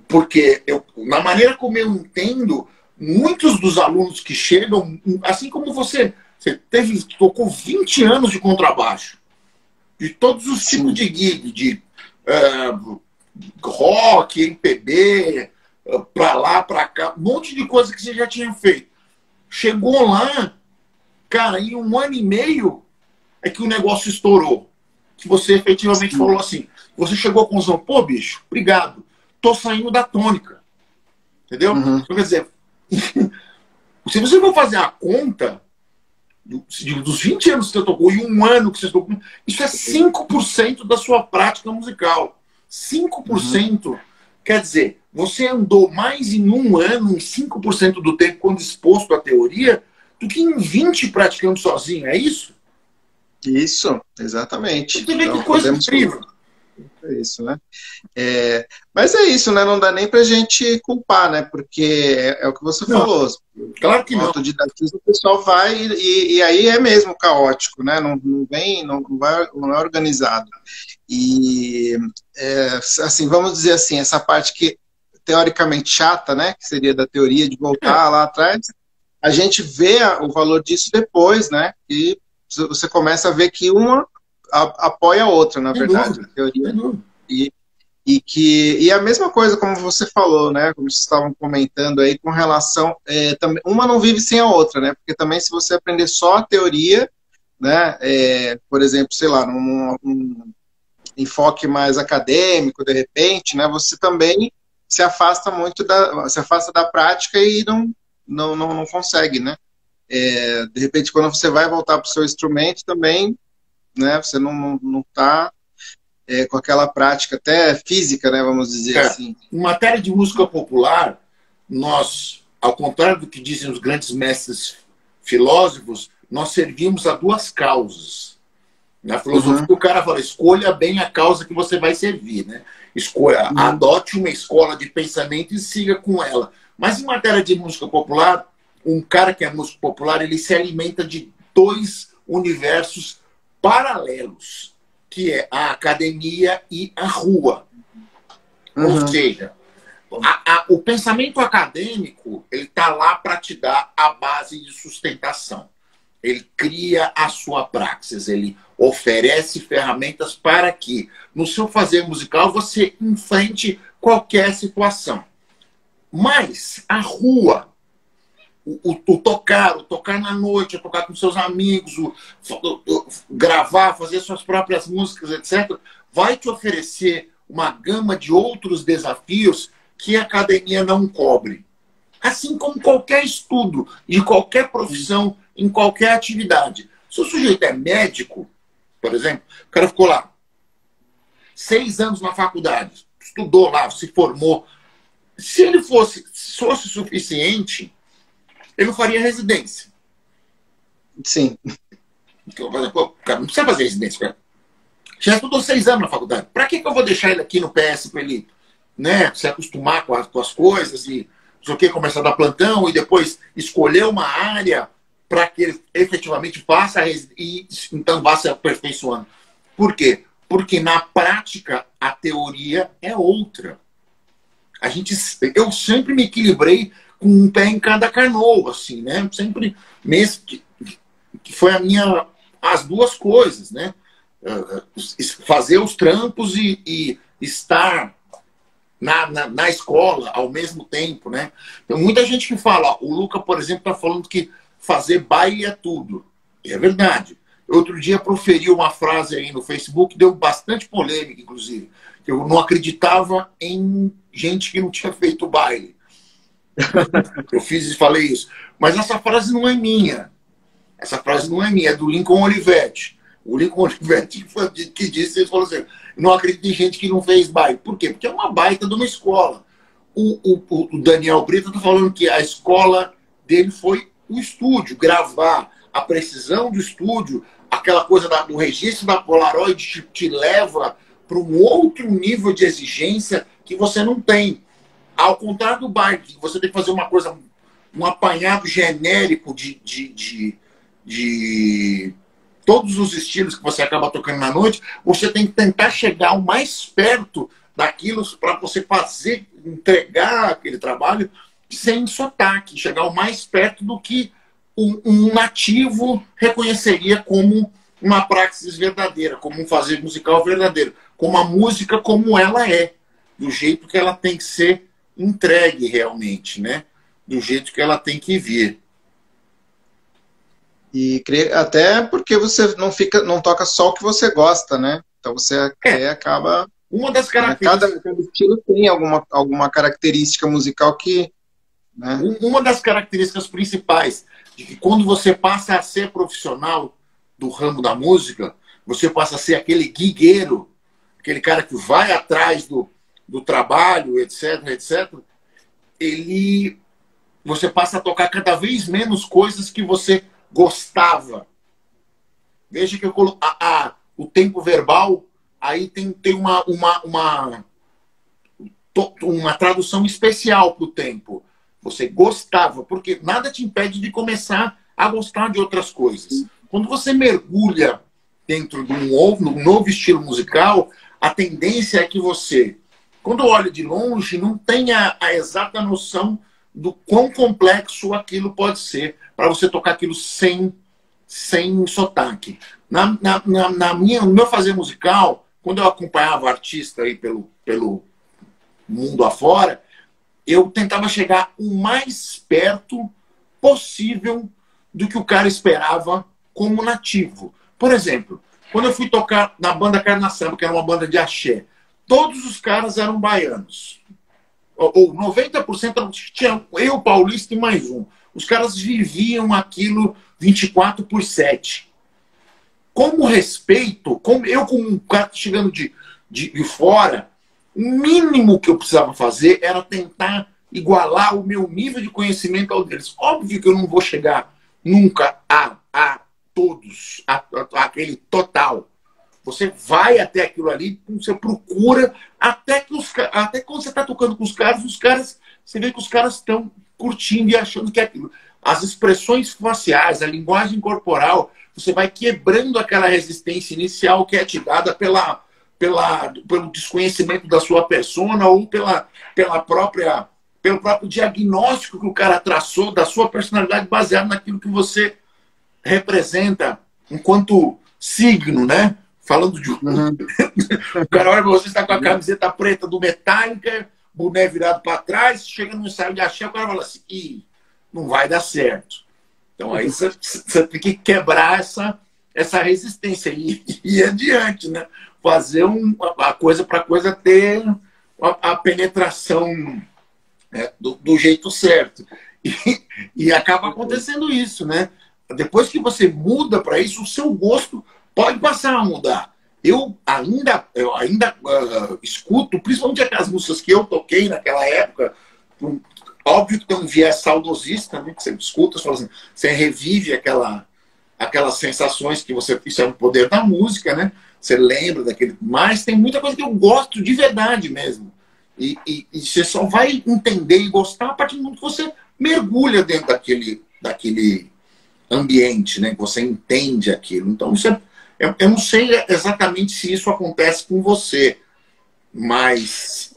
Porque, na maneira como eu entendo, muitos dos alunos que chegam, assim como você tocou 20 anos de contrabaixo, de todos os tipos de gig, de rock, MPB, pra lá, pra cá, um monte de coisa que você já tinha feito. Chegou lá, cara, em 1 ano e meio é que o negócio estourou. Que você efetivamente falou assim, você chegou com os pô, bicho, obrigado, tô saindo da tônica. Entendeu? Então, quer dizer, se você for fazer a conta dos 20 anos que você tocou e 1 ano que você tocou, isso é 5% da sua prática musical. 5%. Quer dizer, você andou mais em 1 ano, em 5% do tempo, quando exposto à teoria, do que em 20 praticando sozinho, é isso? Isso, exatamente. Você vê que coisa incrível. É isso, né? Mas é isso, né? Não dá nem pra gente culpar, né? Porque é o que você falou. Claro que não. O autodidatismo, o pessoal vai e aí é mesmo caótico, né? Não é organizado. E, assim, vamos dizer assim, essa parte que teoricamente chata, né? Que seria da teoria de voltar lá atrás, a gente vê o valor disso depois, né? E você começa a ver que uma apoia a outra, na verdade, a teoria. E a mesma coisa, como você falou, né? Como vocês estavam comentando aí, com relação. Também, uma não vive sem a outra, né? Porque também, se você aprender só a teoria, né? Por exemplo, sei lá, num enfoque mais acadêmico, de repente, né? Você também se afasta muito da prática e não consegue, né? De repente, quando você vai voltar para o seu instrumento também, né, você não está com aquela prática até física, né, vamos dizer assim. Em matéria de música popular, nós, ao contrário do que dizem os grandes mestres filósofos, nós servimos a 2 causas. Na filosofia, o cara fala, escolha bem a causa que você vai servir, né? Adote uma escola de pensamento e siga com ela. Mas em matéria de música popular, um cara que é músico popular, ele se alimenta de 2 universos paralelos, que é a academia e a rua. Ou seja, o pensamento acadêmico, ele está lá para te dar a base de sustentação. Ele cria a sua praxis, ele oferece ferramentas para que, no seu fazer musical, você enfrente qualquer situação. Mas a rua, o tocar na noite, o tocar com seus amigos, gravar, fazer suas próprias músicas, etc., vai te oferecer uma gama de outros desafios que a academia não cobre. Assim como qualquer estudo, de qualquer profissão, em qualquer atividade. Se o sujeito é médico, por exemplo, o cara ficou lá 6 anos na faculdade, estudou lá, se formou. Se ele fosse suficiente, ele não faria residência. Sim. O cara não precisa fazer residência, cara. Já estudou 6 anos na faculdade. Para que eu vou deixar ele aqui no PS para ele, né, se acostumar com as coisas e não sei o que, começar a dar plantão e depois escolher uma área para que ele efetivamente faça e então vá se aperfeiçoando. Por quê? Porque na prática a teoria é outra. Eu sempre me equilibrei com um pé em cada canoa, assim, né? Sempre, mesmo que foi as 2 coisas, né? Fazer os trampos e estar na escola ao mesmo tempo, né? Tem muita gente que fala, ó, o Luca, por exemplo, está falando que fazer baile é tudo. E é verdade. Outro dia proferi uma frase aí no Facebook, deu bastante polêmica, inclusive. Eu não acreditava em gente que não tinha feito baile. Eu fiz e falei isso. Mas essa frase não é minha. Essa frase não é minha, é do Lincoln Olivetti. O Lincoln Olivetti que disse, ele falou assim, não acredito em gente que não fez baile. Por quê? Porque é uma baita de uma escola. O Daniel Brito está falando que a escola dele foi o estúdio, gravar, a precisão do estúdio, aquela coisa do registro da Polaroid te leva para um outro nível de exigência que você não tem. Ao contrário do baile, você tem que fazer uma coisa, um apanhado genérico de todos os estilos que você acaba tocando na noite, você tem que tentar chegar o mais perto daquilo para você fazer, entregar aquele trabalho sem sotaque, chegar o mais perto do que um nativo reconheceria como uma praxis verdadeira, como um fazer musical verdadeiro, como a música como ela é, do jeito que ela tem que ser entregue realmente, né? Do jeito que ela tem que vir. E até porque você não toca só o que você gosta, né? Então você acaba... Uma das características... Cada estilo tem alguma característica musical que... Né? Uma das características principais de que quando você passa a ser profissional do ramo da música, você passa a ser aquele guigueiro, aquele cara que vai atrás do trabalho, etc, etc, você passa a tocar cada vez menos coisas que você gostava. Veja que eu coloco o tempo verbal, aí tem uma tradução especial para o tempo. Você gostava, porque nada te impede de começar a gostar de outras coisas. Quando você mergulha dentro de um novo estilo musical, a tendência é que você, quando olha de longe, não tenha a exata noção do quão complexo aquilo pode ser para você tocar aquilo sem sotaque. No meu fazer musical, quando eu acompanhava artista aí pelo mundo afora, eu tentava chegar o mais perto possível do que o cara esperava como nativo. Por exemplo, quando eu fui tocar na banda Carna Samba, que era uma banda de axé, todos os caras eram baianos. Ou 90% tinha eu, paulista e mais um. Os caras viviam aquilo 24/7. Como respeito, eu como um cara chegando de fora, o mínimo que eu precisava fazer era tentar igualar o meu nível de conhecimento ao deles. Óbvio que eu não vou chegar nunca a todos, aquele total. Você vai até aquilo ali, você procura, até quando você está tocando com os caras, você vê que os caras estão curtindo e achando que é aquilo. As expressões faciais, a linguagem corporal, você vai quebrando aquela resistência inicial que é te dada pelo desconhecimento da sua persona ou pelo próprio diagnóstico que o cara traçou da sua personalidade baseado naquilo que você representa enquanto signo, né? Falando de... O cara olha pra você, está com a camiseta preta do Metallica, boné virado para trás, chega no ensaio de axé, o cara fala assim, ih, não vai dar certo. Então aí você tem que quebrar essa resistência e ir adiante, né? Fazer a coisa para a coisa ter a penetração do jeito certo. E acaba acontecendo isso, né? Depois que você muda para isso, o seu gosto pode passar a mudar. Eu ainda escuto, principalmente aquelas músicas que eu toquei naquela época, óbvio que tem um viés saudosista, né, que você escuta, você revive aquelas sensações que isso é um poder da música, né? Você lembra daquele... Mas tem muita coisa que eu gosto de verdade mesmo. E você só vai entender e gostar a partir do momento que você mergulha dentro daquele ambiente, né? Que você entende aquilo. Então, eu não sei exatamente se isso acontece com você, mas...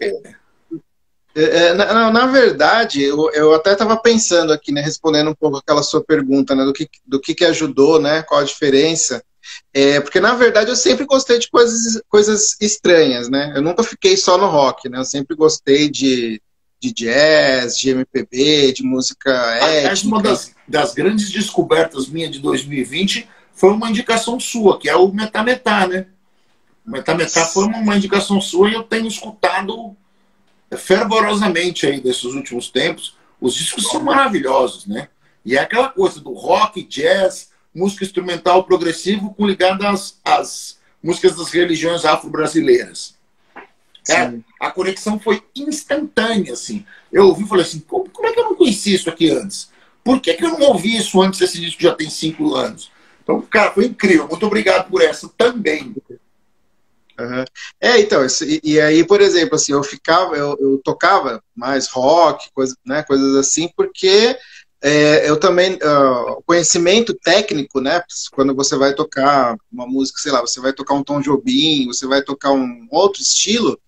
Na verdade, eu até estava pensando aqui, né, respondendo um pouco aquela sua pergunta, né, do que ajudou, né, qual a diferença. Porque, na verdade, eu sempre gostei de coisas estranhas, né? Eu nunca fiquei só no rock, né? Eu sempre gostei de jazz, de MPB, de música Aliás, uma étnica. das grandes descobertas minha de 2020 foi uma indicação sua, que é o Metá Metá, né? O Metá Metá foi uma indicação sua e eu tenho escutado fervorosamente aí desses últimos tempos. Os discos são maravilhosos, né? E é aquela coisa do rock, jazz, música instrumental progressivo com ligada às músicas das religiões afro-brasileiras. A conexão foi instantânea, assim. Eu ouvi e falei assim, como é que eu não conheci isso aqui antes? Por que eu não ouvi isso antes? Esse disco já tem 5 anos. Então, cara, foi incrível. Muito obrigado por essa também. Uhum. Então, e aí, por exemplo, assim, eu tocava mais rock, coisas assim, porque eu também, o conhecimento técnico, né, quando você vai tocar uma música, sei lá, você vai tocar um Tom Jobim, você vai tocar um outro estilo,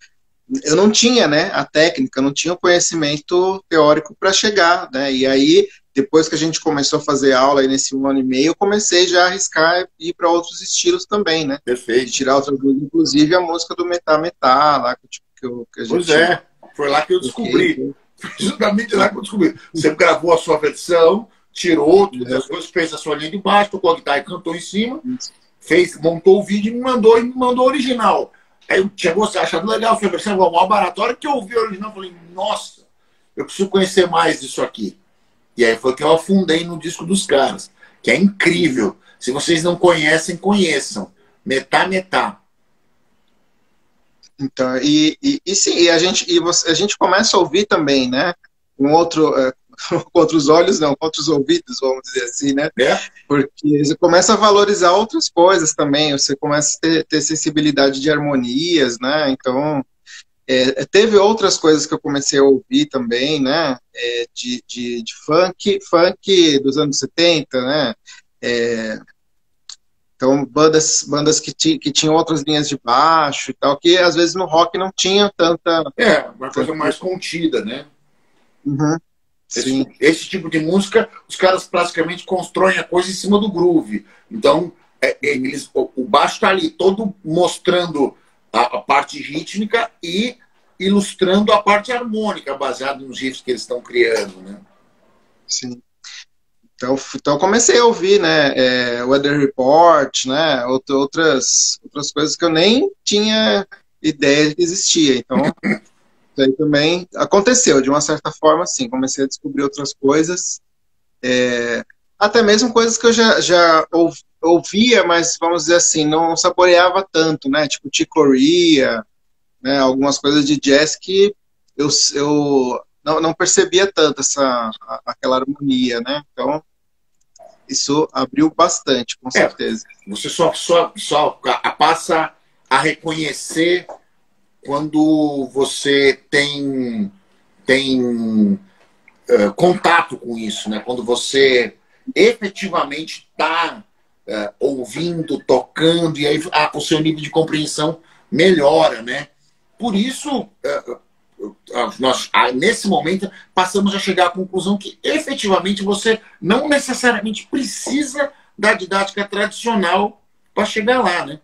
eu não tinha, né, a técnica, não tinha o conhecimento teórico para chegar, né, e aí, depois que a gente começou a fazer aula aí nesse 1 ano e meio, eu comecei já a arriscar e ir para outros estilos também, né. Perfeito. De tirar outras coisas, inclusive a música do Metá Metá, lá que a gente... Pois é, foi lá que eu descobri. Foi justamente lá que eu descobri. Você gravou a sua versão, tirou todas as coisas, fez a sua linha de baixo, tocou a guitarra e cantou em cima, montou o vídeo e me mandou o original. Aí eu tinha achado legal a sua versão, mal barata. A hora que eu ouvi o original, eu falei, nossa, eu preciso conhecer mais disso aqui. E aí foi que eu afundei no disco dos caras, que é incrível. Se vocês não conhecem, conheçam. Metá Metá. Então, sim, a gente começa a ouvir também, né? Com outros olhos, não, com outros ouvidos, vamos dizer assim, né? Porque você começa a valorizar outras coisas também, você começa a ter sensibilidade de harmonias, né? Então, teve outras coisas que eu comecei a ouvir também, né? De funk dos anos 70, né? Então, bandas que tinham outras linhas de baixo e tal, que às vezes no rock não tinha tanta... Uma coisa mais contida, né? Uhum. Esse tipo de música, os caras praticamente constroem a coisa em cima do groove. Então, o baixo está ali todo mostrando a parte rítmica e ilustrando a parte harmônica, baseado nos riffs que eles estão criando, né? Sim. Então eu comecei a ouvir, né, Weather Report, né, outras coisas que eu nem tinha ideia de que existia. Então, isso aí também aconteceu, de uma certa forma, sim. Comecei a descobrir outras coisas, até mesmo coisas que eu já ouvia, mas, vamos dizer assim, não saboreava tanto, né, tipo Chick Corea, né, algumas coisas de jazz que eu não percebia tanto aquela harmonia, né? Então, isso abriu bastante, com certeza. Você só passa a reconhecer quando você tem contato com isso, né? Quando você efetivamente está ouvindo, tocando, e aí o seu nível de compreensão melhora, né? Por isso, nós, nesse momento, passamos a chegar à conclusão que, efetivamente, você não necessariamente precisa da didática tradicional para chegar lá, né?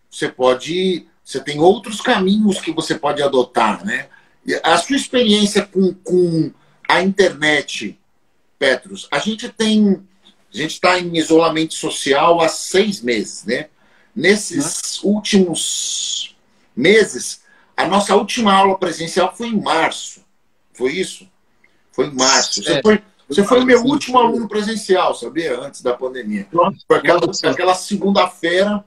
Você tem outros caminhos que você pode adotar, né? A sua experiência com a internet, Petrus, a gente está em isolamento social há 6 meses, né? Nesses últimos meses, a nossa última aula presencial foi em março. Foi isso? Foi em março. Você foi o meu último aluno presencial, sabia? Antes da pandemia. Foi aquela segunda-feira,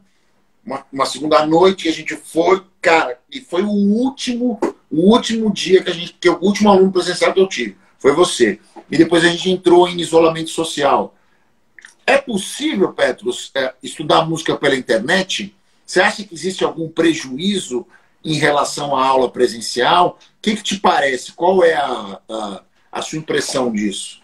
uma segunda noite que a gente foi, cara, e foi o último dia o último aluno presencial que eu tive. Foi você. E depois a gente entrou em isolamento social. É possível, Petrus, estudar música pela internet? Você acha que existe algum prejuízo em relação à aula presencial? O que te parece? Qual é a sua impressão disso?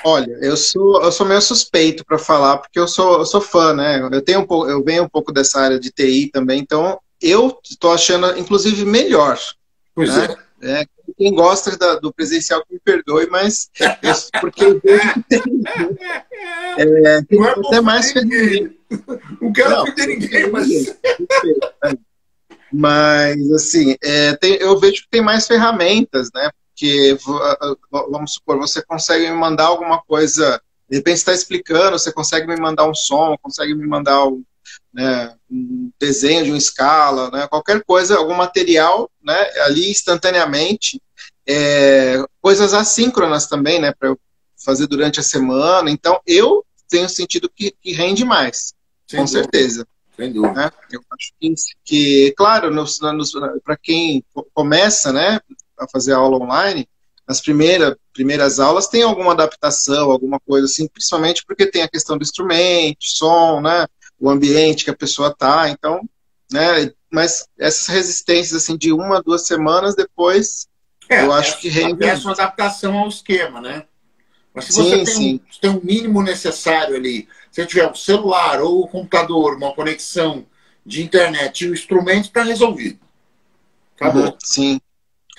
Olha, eu sou meio suspeito para falar, porque eu sou fã, né? Eu venho um pouco dessa área de TI também, então eu estou achando, inclusive, melhor. Pois né? quem gosta do presencial que me perdoe, mas porque eu vejo que tem Não é até mais ninguém. Não quero não, ofender ninguém, mas... Mas, assim, eu vejo que tem mais ferramentas, né? Porque, vamos supor, você consegue me mandar alguma coisa, de repente você está explicando, você consegue me mandar um som, consegue me mandar um desenho de uma escala, né? Qualquer coisa, algum material, né? Ali instantaneamente, coisas assíncronas também, né? Para eu fazer durante a semana. Então, eu tenho sentido que rende mais, com certeza. Sem dúvida. Né? Eu acho que claro, para quem começa, né, a fazer aula online, as primeiras aulas tem alguma adaptação, alguma coisa assim, principalmente porque tem a questão do instrumento, som, né, o ambiente que a pessoa está, então, né, mas essas resistências assim de 1 a 2 semanas depois, eu acho que rende. É uma adaptação ao esquema, né? Mas se você tem um mínimo necessário ali, se tiver um celular ou um computador, uma conexão de internet e o instrumento, está resolvido. Acabou. Sim.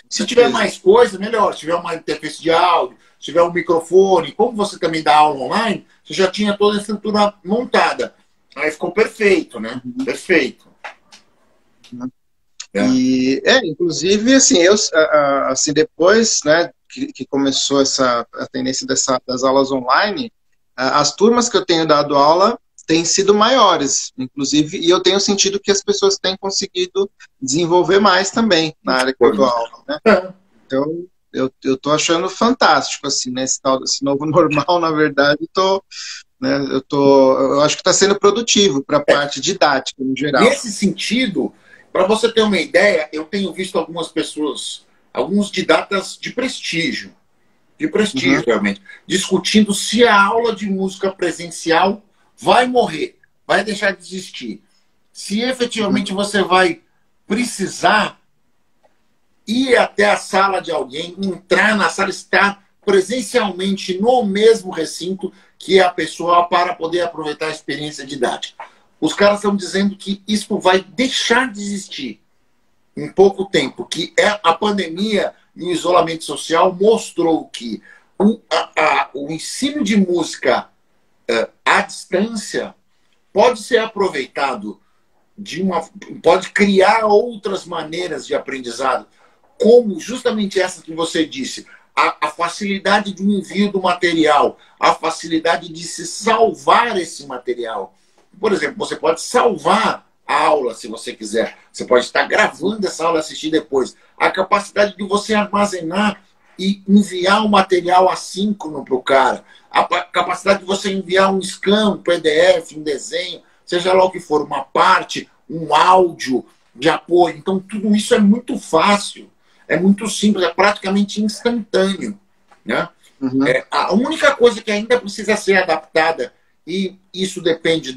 Se tiver mais coisa, melhor. Se tiver uma interface de áudio, se tiver um microfone, como você também dá aula online, você já tinha toda a estrutura montada. Aí ficou perfeito, né? Perfeito. Inclusive, assim, depois, né, que começou a tendência das aulas online, as turmas que eu tenho dado aula têm sido maiores, inclusive, e eu tenho sentido que as pessoas têm conseguido desenvolver mais também na área que eu dou aula, né? Então, eu estou achando fantástico, assim, né, esse novo normal, na verdade, eu acho que está sendo produtivo para a parte didática, no geral. Nesse sentido, para você ter uma ideia, eu tenho visto algumas pessoas, alguns didatas de prestígio, realmente, discutindo se a aula de música presencial vai morrer, vai deixar de existir. Se efetivamente você vai precisar ir até a sala de alguém, entrar na sala, estar presencialmente no mesmo recinto que a pessoa para poder aproveitar a experiência didática. Os caras estão dizendo que isso vai deixar de existir em pouco tempo, que a pandemia e o isolamento social mostrou que o ensino de música à distância pode ser aproveitado pode criar outras maneiras de aprendizado, como justamente essa que você disse, a facilidade do envio do material, a facilidade de se salvar esse material. Por exemplo, você pode salvar a aula, se você quiser. Você pode estar gravando essa aula e assistir depois. A capacidade de você armazenar e enviar um material assíncrono para o cara. A capacidade de você enviar um scan, um PDF, um desenho, seja lá o que for, uma parte, um áudio de apoio. Então, tudo isso é muito fácil, é muito simples, é praticamente instantâneo. Né? A única coisa que ainda precisa ser adaptada, e isso depende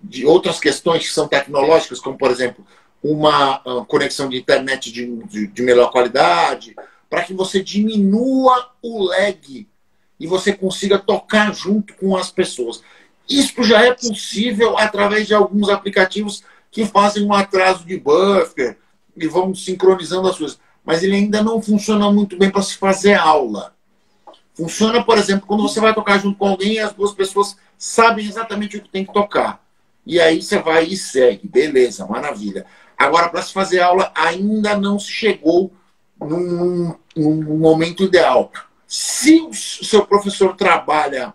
de outras questões que são tecnológicas, como, por exemplo, uma conexão de internet de melhor qualidade, para que você diminua o lag e você consiga tocar junto com as pessoas. Isso já é possível através de alguns aplicativos que fazem um atraso de buffer e vão sincronizando as coisas. Mas ele ainda não funciona muito bem para se fazer aula. Funciona, por exemplo, quando você vai tocar junto com alguém e as duas pessoas sabem exatamente o que tem que tocar. E aí você vai e segue. Beleza, maravilha. Agora, para se fazer aula, ainda não se chegou num momento ideal. Se o seu professor trabalha,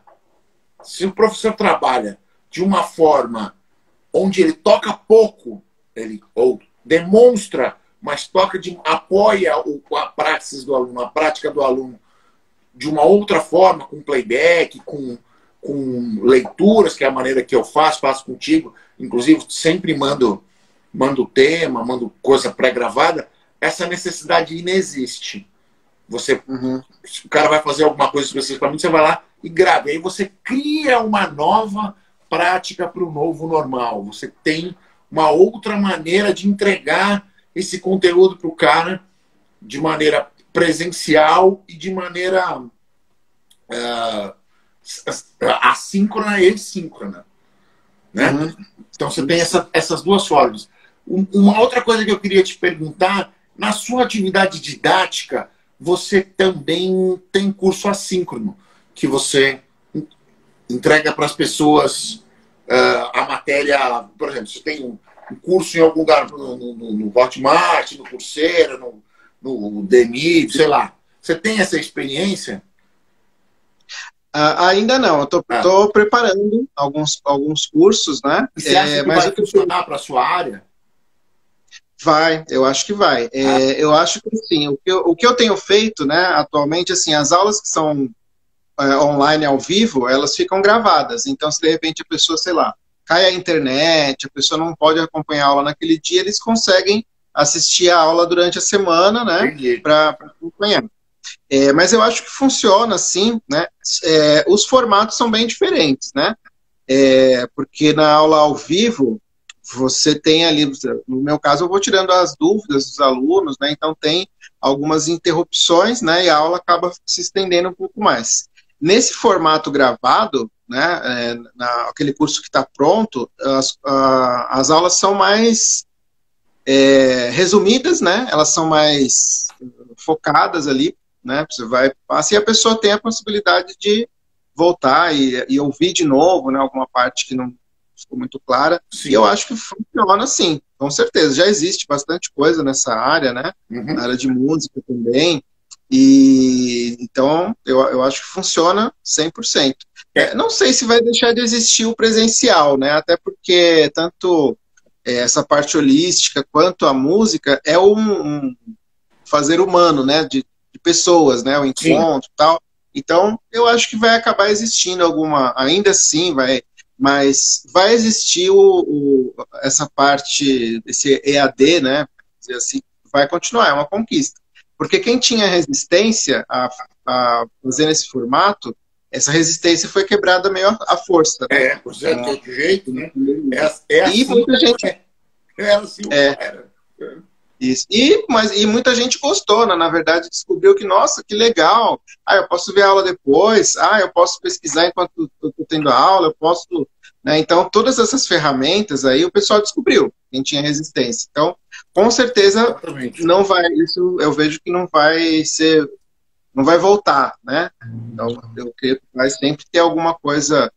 de uma forma onde ele toca pouco, ou demonstra, mas apoia a praxis do aluno, a prática do aluno de uma outra forma, com playback, com leituras, que é a maneira que eu faço contigo, inclusive sempre mando tema, mando coisa pré-gravada, essa necessidade inexiste. O cara vai fazer alguma coisa especificamente, você vai lá e grava. E aí você cria uma nova prática para o novo normal. Você tem uma outra maneira de entregar esse conteúdo para o cara de maneira presencial e de maneira assíncrona e síncrona. Né? Então você tem essas duas formas. Uma outra coisa que eu queria te perguntar Na sua atividade didática, você também tem curso assíncrono, que você entrega para as pessoas a matéria. Por exemplo, você tem um curso em algum lugar, no Hotmart, no Coursera, no Udemy, sei lá. Você tem essa experiência? Ainda não, eu estou preparando alguns cursos, né? E você acha que vai funcionar para a sua área? Vai, eu acho que vai. Eu acho que sim. O que eu tenho feito, né, atualmente, assim, as aulas que são online ao vivo, elas ficam gravadas. Então, se de repente a pessoa, sei lá, cai a internet, a pessoa não pode acompanhar a aula naquele dia, eles conseguem assistir a aula durante a semana, né, para acompanhar. Mas eu acho que funciona assim, né? Os formatos são bem diferentes, né? Porque na aula ao vivo, você tem ali, no meu caso, eu vou tirando as dúvidas dos alunos, né? Então tem algumas interrupções, né? E a aula acaba se estendendo um pouco mais. Nesse formato gravado, né? Aquele curso que está pronto, as aulas são mais resumidas, né? Elas são mais focadas ali, né? Você vai passar e a pessoa tem a possibilidade de voltar e ouvir de novo, né? Alguma parte que não ficou muito clara. Sim. E eu acho que funciona assim, com certeza. Já existe bastante coisa nessa área, né? Na área de música também. E então eu acho que funciona 100%. Não sei se vai deixar de existir o presencial, né? Até porque tanto essa parte holística quanto a música é um fazer humano, né? De pessoas, né? O encontro e tal. Então, eu acho que vai acabar existindo ainda assim, mas vai existir essa parte, esse EAD, né? Dizer assim, vai continuar, é uma conquista. Porque quem tinha resistência a fazer nesse formato, essa resistência foi quebrada meio à força. Por certo jeito, né? E muita gente... Era. Isso. E muita gente gostou, né? Na verdade, descobriu que, nossa, que legal. Eu posso ver a aula depois. Eu posso pesquisar enquanto estou tendo a aula. Eu posso... Né? Então, todas essas ferramentas aí, o pessoal descobriu. Quem tinha resistência. Então, com certeza, exatamente, não vai... Isso eu vejo que não vai ser... Não vai voltar, né? Então, eu creio que vai sempre ter alguma coisa...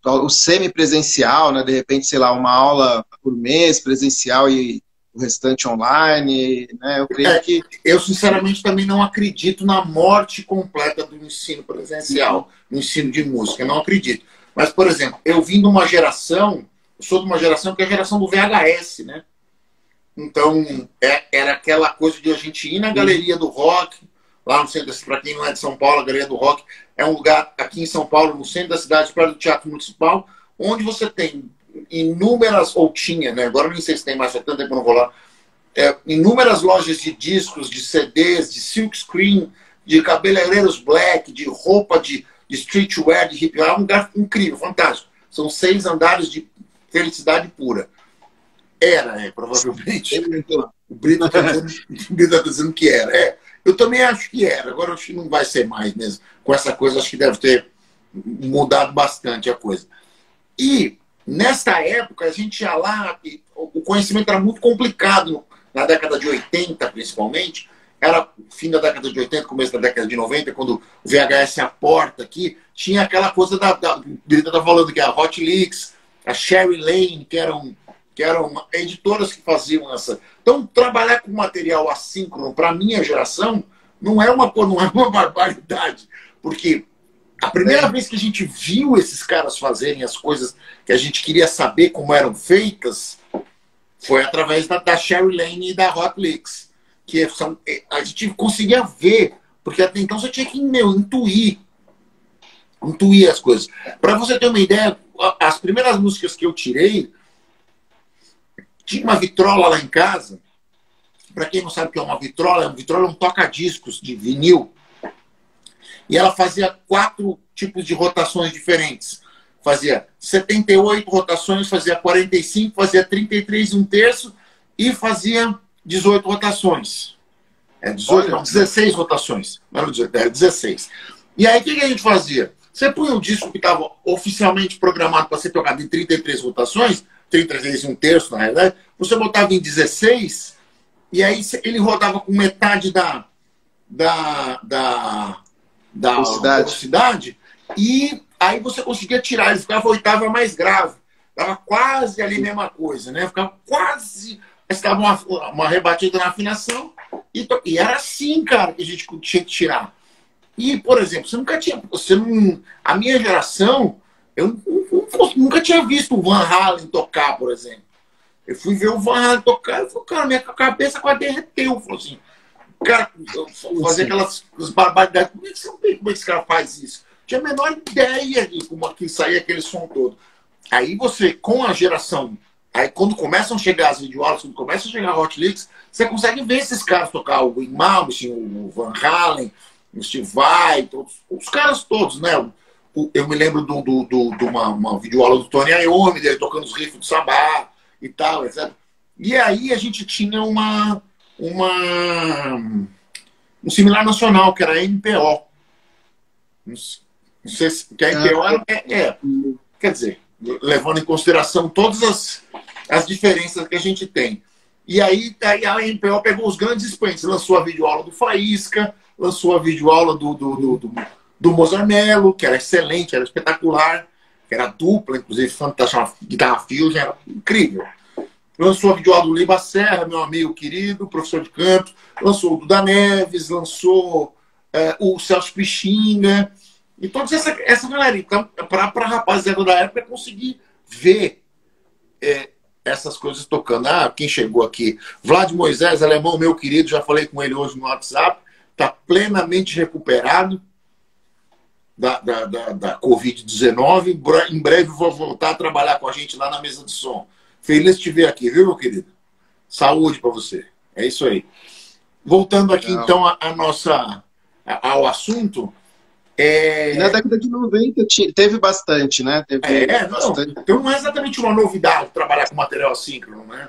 O semipresencial, né? De repente, sei lá, uma aula por mês presencial e o restante online, né? Eu creio que... Eu, sinceramente, também não acredito na morte completa do ensino presencial, no ensino de música. Eu não acredito. Mas, por exemplo, eu vim de uma geração, eu sou de uma geração que é a geração do VHS, né? Então, era aquela coisa de a gente ir na Galeria do Rock, lá no centro, para quem não é de São Paulo, a Galeria do Rock é um lugar aqui em São Paulo, no centro da cidade, perto do Teatro Municipal, onde você tem inúmeras, ou tinha, né? Agora nem sei se tem mais, há tanto tempo que eu não vou lá, inúmeras lojas de discos, de CDs, de silkscreen, de cabeleireiros black, de roupa de streetwear, de hip hop. É um lugar incrível, fantástico. São 6 andares de felicidade pura. Provavelmente. O Brito está dizendo que era. Eu também acho que era. Agora acho que não vai ser mais mesmo. Com essa coisa, acho que deve ter mudado bastante a coisa. E nesta época, a gente ia lá, o conhecimento era muito complicado, na década de 80, principalmente. Era fim da década de 80, começo da década de 90, quando o VHS aporta aqui, tinha aquela coisa o Brita está falando que a Hot Licks, a Sherry Lane, que eram editoras que faziam essa. Então, trabalhar com material assíncrono, para a minha geração, não é uma barbaridade. Porque a primeira vez que a gente viu esses caras fazerem as coisas que a gente queria saber como eram feitas, foi através da Sherry Lane e da Hot Licks. Que a gente conseguia ver, porque até então você tinha que intuir as coisas. Para você ter uma ideia, as primeiras músicas que eu tirei, tinha uma vitrola lá em casa. Para quem não sabe o que é uma vitrola é um toca-discos de vinil. E ela fazia 4 tipos de rotações diferentes. Fazia 78 rotações, fazia 45, fazia 33 1/3 e fazia 18 rotações. 16 rotações. Não era 18, era 16. E aí o que a gente fazia? Você punha um disco que estava oficialmente programado para ser tocado em 33 rotações, 33 1/3 na realidade, você botava em 16 E aí ele rodava com metade da velocidade, e aí você conseguia tirar, ele ficava a oitava mais grave. Ficava quase ali a mesma coisa, né? Ficava quase. Estava uma rebatida na afinação, e era assim, cara, que a gente tinha que tirar. E, por exemplo, você nunca tinha. A minha geração, eu nunca tinha visto o Van Halen tocar, por exemplo. Eu fui ver o Van Halen tocar e falei, cara, minha cabeça quase derreteu. Falei assim, cara, fazer aquelas barbaridades. Como é que esse cara faz isso? Tinha a menor ideia de como que saía aquele som todo. Aí você, com a geração, aí quando começam a chegar as videoaulas, quando começam a chegar a Hot Licks, você consegue ver esses caras tocar, o Green Malmsteen, o Van Halen, o Steve Vai, os caras todos, né? Eu me lembro de uma videoaula do Tony Iommi, dele tocando os riffs do Sabá e tal, etc. E aí a gente tinha um similar nacional, que era a MPO. Não sei se que a MPO quer dizer, levando em consideração todas as diferenças que a gente tem. E aí a MPO pegou os grandes expoentes, lançou a videoaula do Faísca, lançou a videoaula do Mozart Mello, que era excelente, era espetacular, que era dupla, inclusive, fantástica, guitarra fusion, era incrível. Lançou a videoaula do Liba Serra, meu amigo querido, professor de canto, lançou o Duda Neves, lançou o Celso Pixinga, e toda essa galera. Então, para a rapaziada da época conseguir ver essas coisas tocando. Quem chegou aqui? Vlad Moisés, alemão, meu querido, já falei com ele hoje no WhatsApp, está plenamente recuperado da Covid-19. Em breve vou voltar a trabalhar com a gente lá na mesa de som. Feliz de te ver aqui, viu, meu querido? Saúde para você. É isso aí. Voltando aqui, então, ao assunto. Na década de 90 teve bastante, né? Bastante. Então não é exatamente uma novidade trabalhar com material assíncrono, né?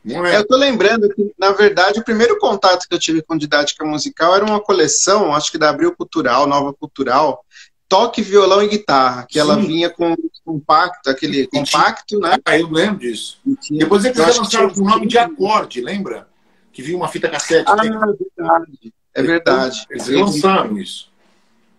Não é. Eu tô lembrando que, na verdade, o primeiro contato que eu tive com didática musical era uma coleção, acho que da Abril Cultural, Nova Cultural, Toque, Violão e Guitarra, que ela vinha com compacto, aquele compacto, né? Eu lembro disso. Depois eles lançaram com o nome de Acorde, lembra? Que vinha uma fita cassete. Verdade. É verdade. Eles lançaram isso.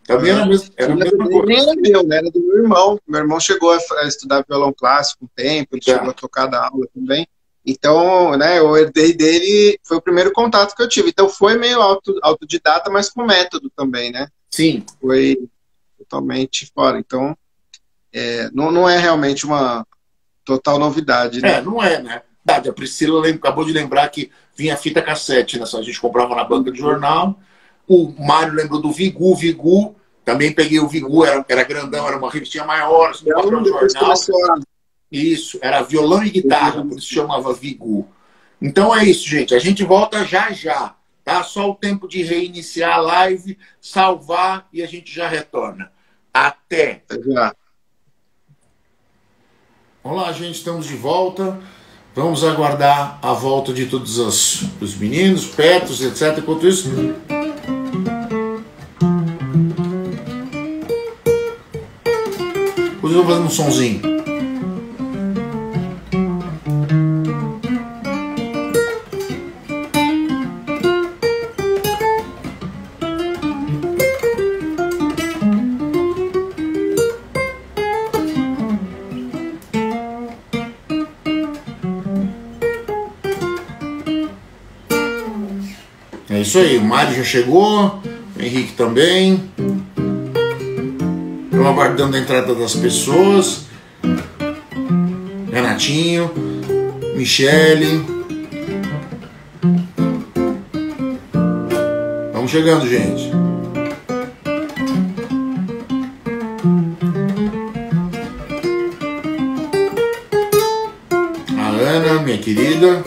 Também era a mesma coisa. Nem era meu, né? Era do meu irmão. Meu irmão chegou a estudar violão clássico um tempo, ele chegou a tocar da aula também. Então, né, eu herdei dele, foi o primeiro contato que eu tive. Então foi meio autodidata, mas com método também, né? Sim. Foi totalmente fora. Então, não é realmente uma total novidade, né? Não é, né? A Priscila acabou de lembrar que vinha fita cassete, né? A gente comprava na banca de jornal. O Mário lembrou do Vigu. Também peguei o Vigu, era grandão, era uma revistinha maior, assim, no jornal. Isso, era violão e guitarra, por isso chamava Vigu. Então é isso, gente. A gente volta já, tá? Só o tempo de reiniciar a live, salvar e a gente já retorna. Até. Já. Olá, gente, estamos de volta. Vamos aguardar a volta de todos os meninos, Petros, etc. Enquanto isso... Depois eu vou fazer um sonzinho. É isso aí, o Mário já chegou, o Henrique também. Estamos aguardando a entrada das pessoas. Renatinho, Michele. Vamos chegando, gente. A Ana, minha querida.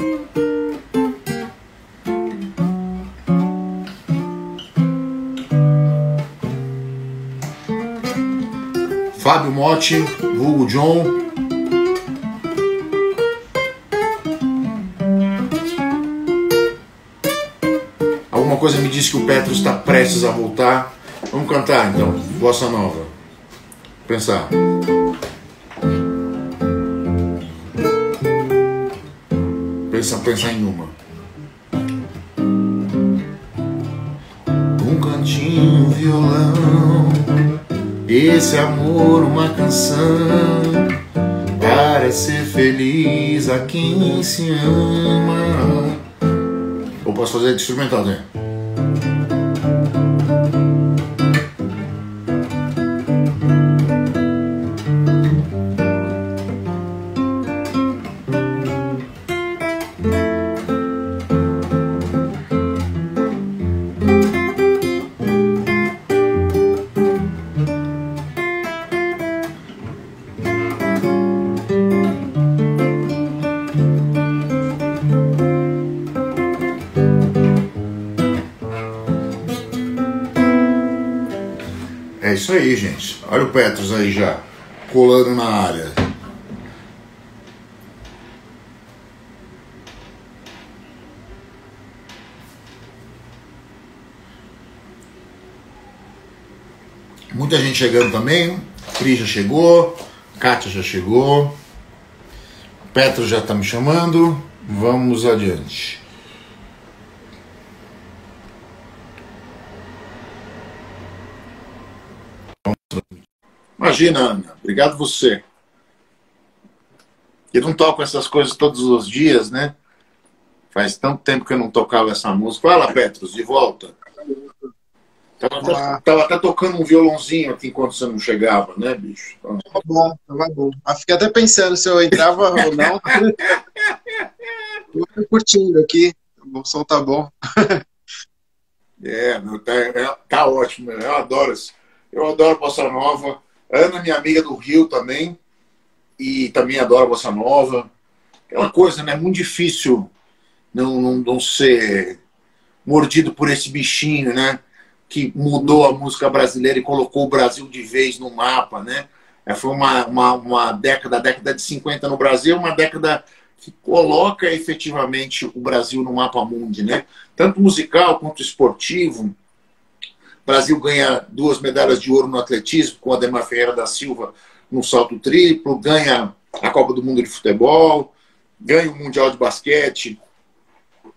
Fábio Motti, vulgo John. Alguma coisa me diz que o Petro está prestes a voltar. Vamos cantar então, Bossa Nova. Pensar. Pensar em uma. violão. Esse amor, uma canção para ser feliz a quem se ama. Ou posso fazer de instrumental, né? É isso aí, gente. Olha o Petros aí já, colando na área. Muita gente chegando também. Cris já chegou, Kátia já chegou, Petros já está me chamando. Vamos adiante. Imagina, Ana, obrigado você. Eu não toco essas coisas todos os dias, né? Faz tanto tempo que eu não tocava essa música. Fala, Petros, de volta. Tava até tocando um violãozinho aqui enquanto você não chegava, né, bicho? Então... Tava bom. Fiquei até pensando se eu entrava ou não. Eu tô curtindo aqui, o som tá bom. Tá ótimo, eu adoro isso. Eu adoro Bossa Nova. Ana, minha amiga do Rio também, e também adora Bossa Nova. Aquela coisa, né? Muito difícil não ser mordido por esse bichinho, né? Que mudou a música brasileira e colocou o Brasil de vez no mapa, né? Foi uma década de 50 no Brasil, uma década que coloca efetivamente o Brasil no mapa mundi, né? Tanto musical quanto esportivo. O Brasil ganha 2 medalhas de ouro no atletismo, com Ademar Ferreira da Silva no salto triplo, ganha a Copa do Mundo de Futebol, ganha o Mundial de Basquete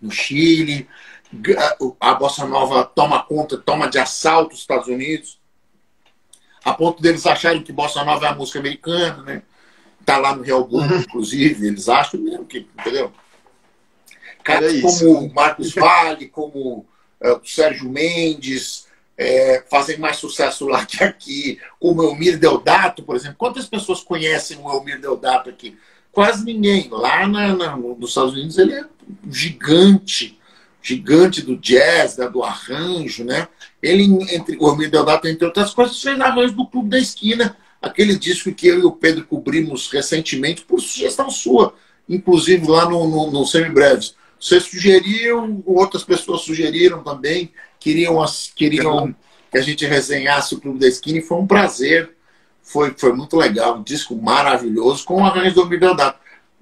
no Chile, a Bossa Nova toma de assalto os Estados Unidos, a ponto deles acharem que Bossa Nova é a música americana, né? Tá lá no Real Book, inclusive, eles acham mesmo que, entendeu? Caras como o Marcos Valle, como o Sérgio Mendes, fazem mais sucesso lá que aqui, como o Elmir Deodato, por exemplo. Quantas pessoas conhecem o Elmir Deodato aqui? Quase ninguém. Lá nos Estados Unidos ele é gigante do jazz, do arranjo, né? O Elmir Deodato, entre outras coisas, fez arranjo do Clube da Esquina, aquele disco que eu e o Pedro cobrimos recentemente por sugestão sua, inclusive lá no Semibreves. Você sugeriu, outras pessoas sugeriram também, queriam que a gente resenhasse o Clube da Esquina, e foi um prazer, foi muito legal, um disco maravilhoso, com o arranjo do Elmir Deodato.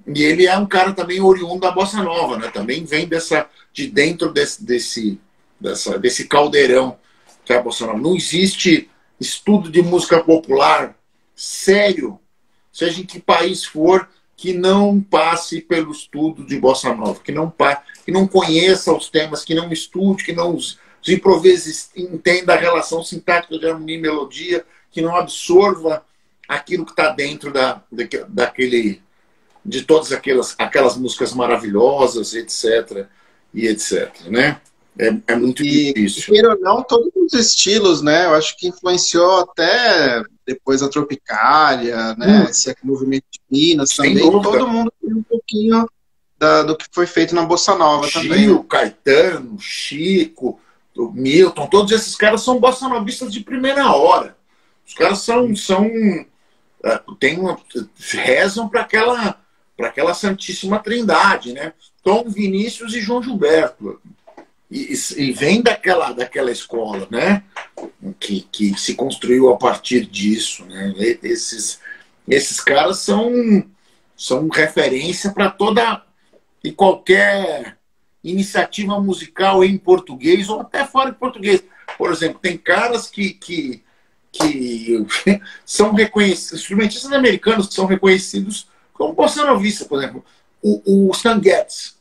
E ele é um cara também oriundo da Bossa Nova, né? Também vem de dentro desse caldeirão que é a Bossa Nova. Não existe estudo de música popular sério, seja em que país for, que não passe pelo estudo de Bossa Nova, que não conheça os temas, que não estude, que não improvisos, entenda a relação sintática de harmonia e melodia, que não absorva aquilo que está dentro de todas aquelas músicas maravilhosas, etc. E etc. Né? É muito difícil. Queira ou não, todos os estilos, né? Eu acho que influenciou até depois a Tropicália, né? Esse movimento de Minas também. Todo mundo tem um pouquinho do que foi feito na Bossa Nova também. Gil, Caetano, Chico, o Milton, todos esses caras são bossa novistas de primeira hora. Os caras rezam para aquela Santíssima Trindade, né? Tom Vinícius e João Gilberto. E vem daquela escola, né? Que se construiu a partir disso, né? Esses caras são referência para toda e qualquer iniciativa musical em português ou até fora de português. Por exemplo, tem caras que são reconhecidos, instrumentistas americanos que são reconhecidos como bossa novista, por exemplo, o Stan Getz.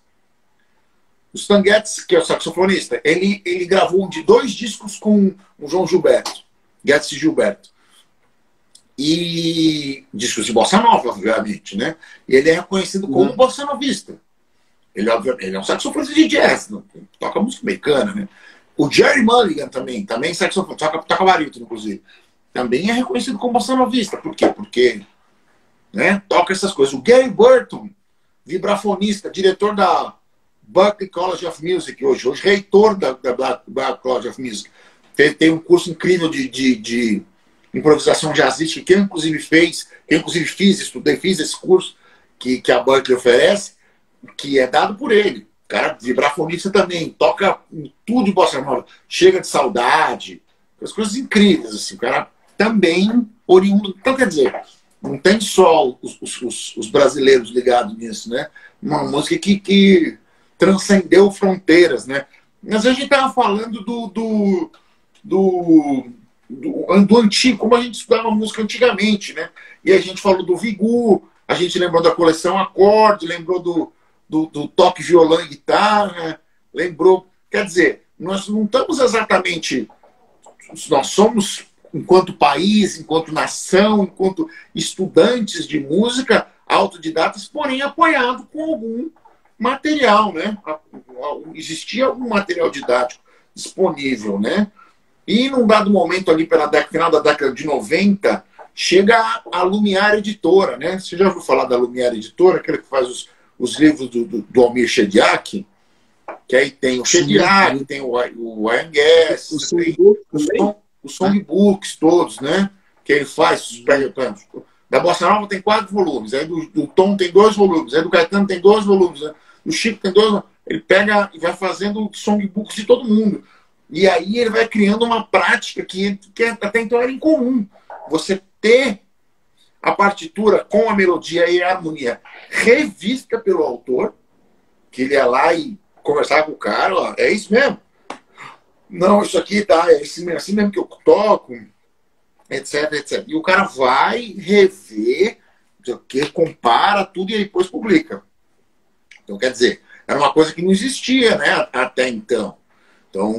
O Stan Getz, que é o saxofonista, ele gravou de 2 discos com o João Gilberto, Getz e Gilberto. E discos de bossa nova, obviamente, né? E ele é reconhecido como bossa novista. Ele é um saxofonista de jazz, não, toca música americana, né? O Jerry Mulligan também saxofonista, toca barítono, inclusive. Também é reconhecido como bossa novista. Por quê? Porque, né, toca essas coisas. O Gary Burton, vibrafonista, diretor da Berklee College of Music hoje reitor da Berklee College of Music. Tem um curso incrível de improvisação jazzística que eu inclusive fiz esse curso que a Berklee oferece, que é dado por ele. O cara vibrafonista também, toca tudo de bossa nova, chega de saudade, as coisas incríveis, assim. O cara também oriundo. Então, quer dizer, não tem só os brasileiros ligados nisso, né? Uma música que transcendeu fronteiras, né? Mas a gente estava falando do antigo, como a gente estudava música antigamente, né? E a gente falou do Vigu, a gente lembrou da coleção Acorde, lembrou do toque violão e guitarra, lembrou... Quer dizer, nós não estamos exatamente... Nós somos, enquanto país, enquanto nação, enquanto estudantes de música, autodidatas, porém apoiado com algum material, né? Existia algum material didático disponível, né? E num dado momento ali, final da década de 90, chega a Lumiar Editora, né? Você já ouviu falar da Lumiar Editora, aquele que faz os livros do Almir Shediac? Que aí tem o Shediac, tem o Ian Guess, os songbooks todos, né? Que ele faz, da Bossa Nova tem 4 volumes, aí do Tom tem 2 volumes, aí do Caetano tem 2 volumes, né? Do Chico tem 2, ele pega e vai fazendo songbooks de todo mundo. E aí ele vai criando uma prática que até então era incomum. Você ter a partitura com a melodia e a harmonia revista pelo autor, que ele ia lá e conversava com o cara, ó, é isso mesmo? Não, isso aqui tá, é assim mesmo que eu toco, etc, etc. E o cara vai rever, que compara tudo e depois publica. Então, quer dizer, era uma coisa que não existia, né, até então. Então,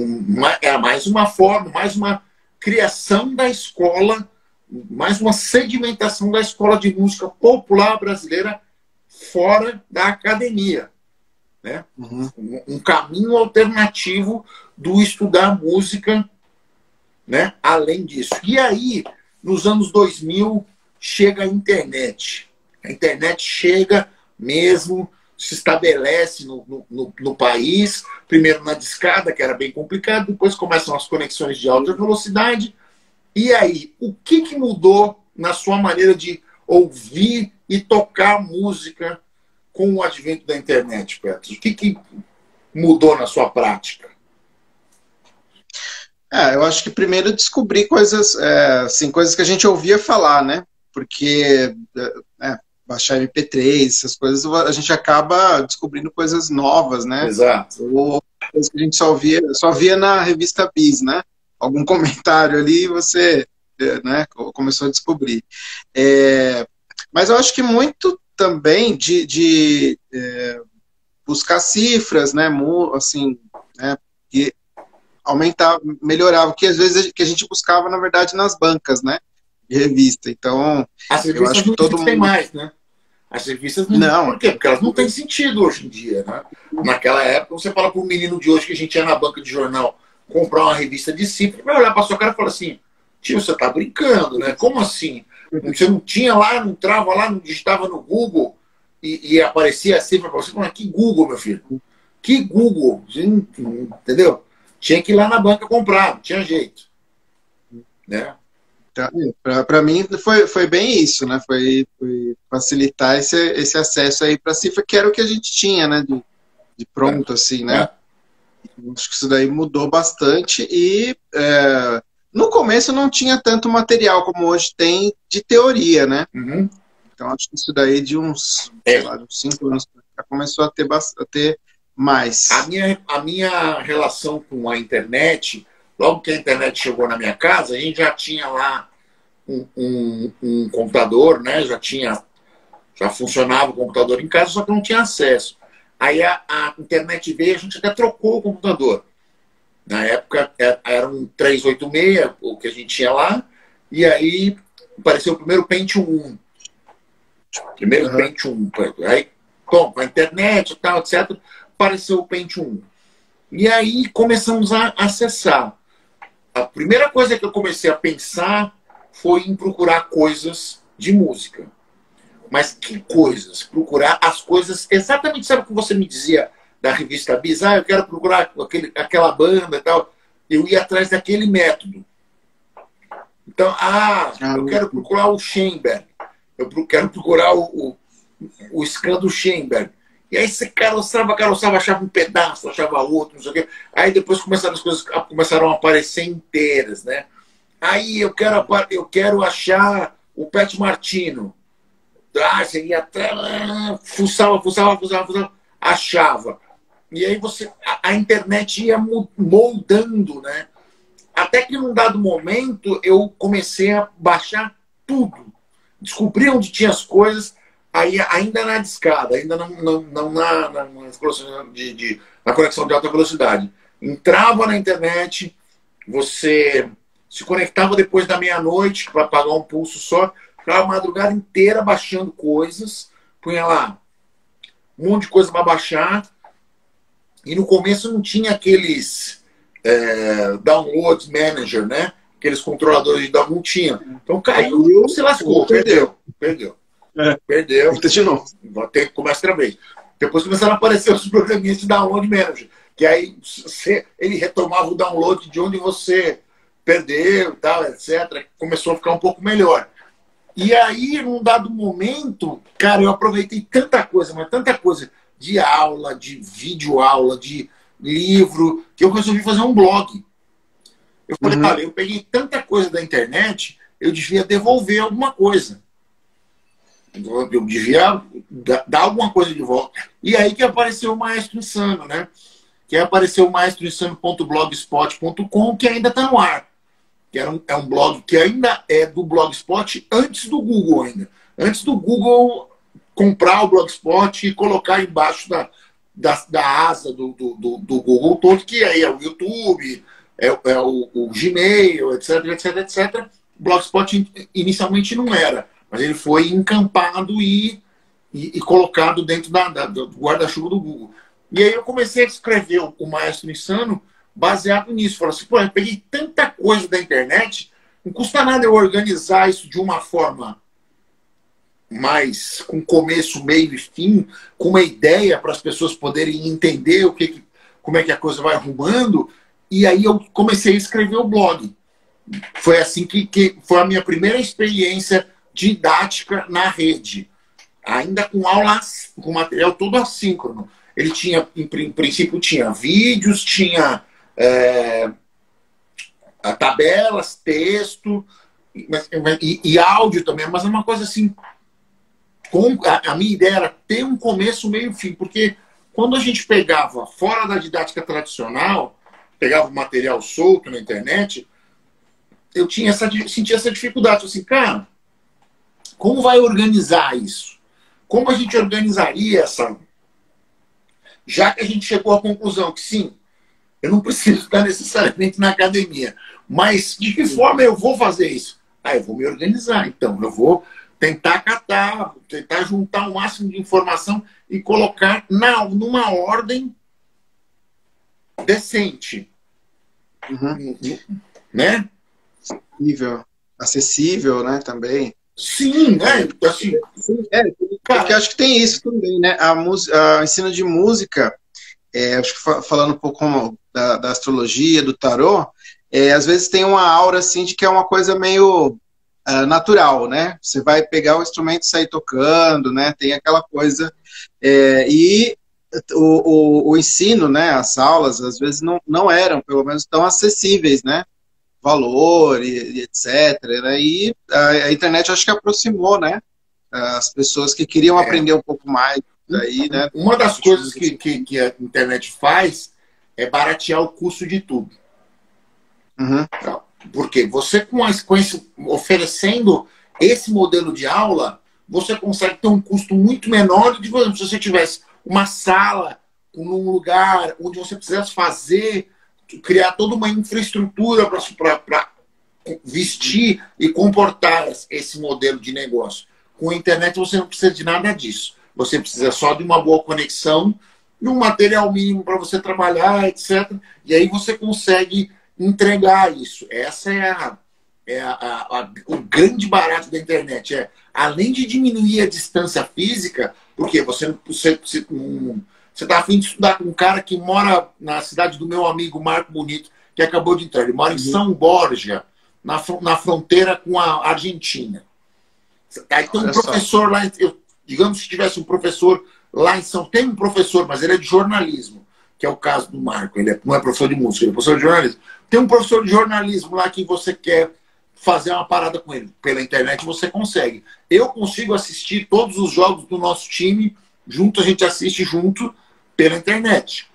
é mais uma forma, mais uma criação da escola, mais uma sedimentação da escola de música popular brasileira fora da academia, né? Um caminho alternativo do estudar música, né? Além disso. E aí, nos anos 2000, chega a internet. A internet chega mesmo, se estabelece no país, primeiro na discada, que era bem complicado, depois começam as conexões de alta velocidade. E aí, o que mudou na sua maneira de ouvir e tocar música com o advento da internet, Petros? O que mudou na sua prática? Eu acho que primeiro descobrir coisas, assim, coisas que a gente ouvia falar, né? Porque baixar MP3, essas coisas, a gente acaba descobrindo coisas novas, né? Exato. Ou coisas que a gente só via na revista Bis, né? Algum comentário ali você, né, começou a descobrir. Mas eu acho que muito também de buscar cifras, né? Assim, né? E aumentar, melhorar, o que às vezes que a gente buscava, na verdade, nas bancas, né? De revista. Então, eu acho que todo mundo tem mais, né? As revistas não. Por quê? Porque elas não têm sentido hoje em dia, né? Naquela época, você fala para um menino de hoje que a gente ia na banca de jornal comprar uma revista de cifra, vai olhar para sua cara e falar assim: tio, você tá brincando, né? Como assim? Você não tinha lá, não entrava lá, não digitava no Google e aparecia a cifra para você? Mas que Google, meu filho? Que Google? Entendeu? Tinha que ir lá na banca comprar, não tinha jeito, né? Para mim foi bem isso, né? Foi facilitar esse acesso aí para a cifra, que era o que a gente tinha, né? De pronto, assim, né? Acho que isso daí mudou bastante e no começo não tinha tanto material como hoje tem de teoria, né? Então acho que isso daí de uns 5 anos já começou a ter mais. A minha relação com a internet, logo que a internet chegou na minha casa, a gente já tinha lá um computador, né? Já funcionava o computador em casa, só que não tinha acesso. Aí a internet veio, a gente até trocou o computador. Na época era um 386, o que a gente tinha lá, e aí apareceu o primeiro Pentium 1. Primeiro Pentium 1. Aí, bom, com a internet e tal, etc., apareceu o Pentium 1. E aí começamos a acessar. A primeira coisa que eu comecei a pensar foi em procurar coisas de música. Mas que coisas? Procurar as coisas... Exatamente, sabe o que você me dizia da revista Bis? Eu quero procurar aquela banda e tal. Eu ia atrás daquele método. Então, eu quero procurar o Schoenberg. Eu quero procurar o scan do Schoenberg. E aí você caroçava, achava um pedaço, achava outro, não sei o quê. Aí depois as coisas começaram a aparecer inteiras, né? Aí eu quero achar o Pat Martino. Você ia até... fuçava, achava. E aí a internet ia moldando, né? Até que num dado momento eu comecei a baixar tudo. Descobri onde tinha as coisas, aí ainda na discada, ainda não na conexão de alta velocidade. Entrava na internet, você se conectava depois da meia-noite para pagar um pulso só, ficava a madrugada inteira baixando coisas, punha lá um monte de coisa para baixar, e no começo não tinha aqueles download manager, né? Aqueles controladores de download, não tinha. Então caiu, se lascou, perdeu. Perdeu. De novo. Vou ter que começar outra vez. Depois começaram a aparecer os programinhas de download manager, que aí ele retomava o download de onde você perdeu e tal, etc. Começou a ficar um pouco melhor. E aí, num dado momento, cara, eu aproveitei tanta coisa, mas tanta coisa de aula, de videoaula, de livro, que eu resolvi fazer um blog. Eu falei, olha, eu peguei tanta coisa da internet, eu devia devolver alguma coisa. Eu devia dar alguma coisa de volta. E aí que apareceu o Maestro Insano, né? Que apareceu o maestroinsano.blogspot.com, que ainda está no ar. Que é um blog que ainda é do Blogspot antes do Google ainda. Antes do Google comprar o Blogspot e colocar embaixo da asa do Google todo, que aí é o YouTube, é o Gmail, etc, etc, etc. O Blogspot inicialmente não era, mas ele foi encampado e colocado dentro do guarda-chuva do Google. E aí eu comecei a escrever o Maestro Insano baseado nisso. Falei assim, pô, eu peguei tanta coisa da internet, não custa nada eu organizar isso de uma forma mais com começo, meio e fim, com uma ideia para as pessoas poderem entender como é que a coisa vai arrumando. E aí eu comecei a escrever o blog. Foi assim que foi a minha primeira experiência didática na rede. Ainda com aulas, com material todo assíncrono. Ele tinha, em princípio, tinha vídeos, tinha tabelas, texto e áudio também, mas é uma coisa assim. A minha ideia era ter um começo, meio e fim, porque quando a gente pegava fora da didática tradicional, pegava o material solto na internet, eu sentia essa dificuldade. Assim, cara, como vai organizar isso? Como a gente organizaria essa... Já que a gente chegou à conclusão que sim, eu não preciso estar necessariamente na academia, mas de que forma eu vou fazer isso? Eu vou me organizar, então. Eu vou tentar catar, tentar juntar o máximo de informação e colocar numa ordem decente. Né? Acessível, né, também. Sim, né? Assim, porque acho que tem isso também, né? O ensino de música, acho que falando um pouco da astrologia, do tarô, às vezes tem uma aura assim de que é uma coisa meio natural, né? Você vai pegar o instrumento e sair tocando, né? Tem aquela coisa. E o ensino, né? As aulas, às vezes não eram, pelo menos, tão acessíveis, né? Valor e etc. Né? E a internet acho que aproximou, né? As pessoas que queriam aprender um pouco mais. Daí, né? Uma das coisas que a internet faz é baratear o custo de tudo. Porque você, oferecendo esse modelo de aula, você consegue ter um custo muito menor do que, por exemplo, se você tivesse uma sala num lugar onde você precisasse criar toda uma infraestrutura para vestir e comportar esse modelo de negócio. Com a internet você não precisa de nada disso. Você precisa só de uma boa conexão, de um material mínimo para você trabalhar, etc. E aí você consegue entregar isso. Essa o grande barato da internet. Além de diminuir a distância física, porque você está afim de estudar com um cara que mora na cidade do meu amigo Marco Bonito, que acabou de entrar. Ele mora em São Borja, na fronteira com a Argentina. Aí tem um professor lá, digamos que tivesse um professor lá em tem um professor, mas ele é de jornalismo, que é o caso do Marco. Ele não é professor de música, ele é professor de jornalismo. Tem um professor de jornalismo lá que você quer fazer uma parada com ele. Pela internet você consegue. Eu consigo assistir todos os jogos do nosso time junto, a gente assiste junto pela internet.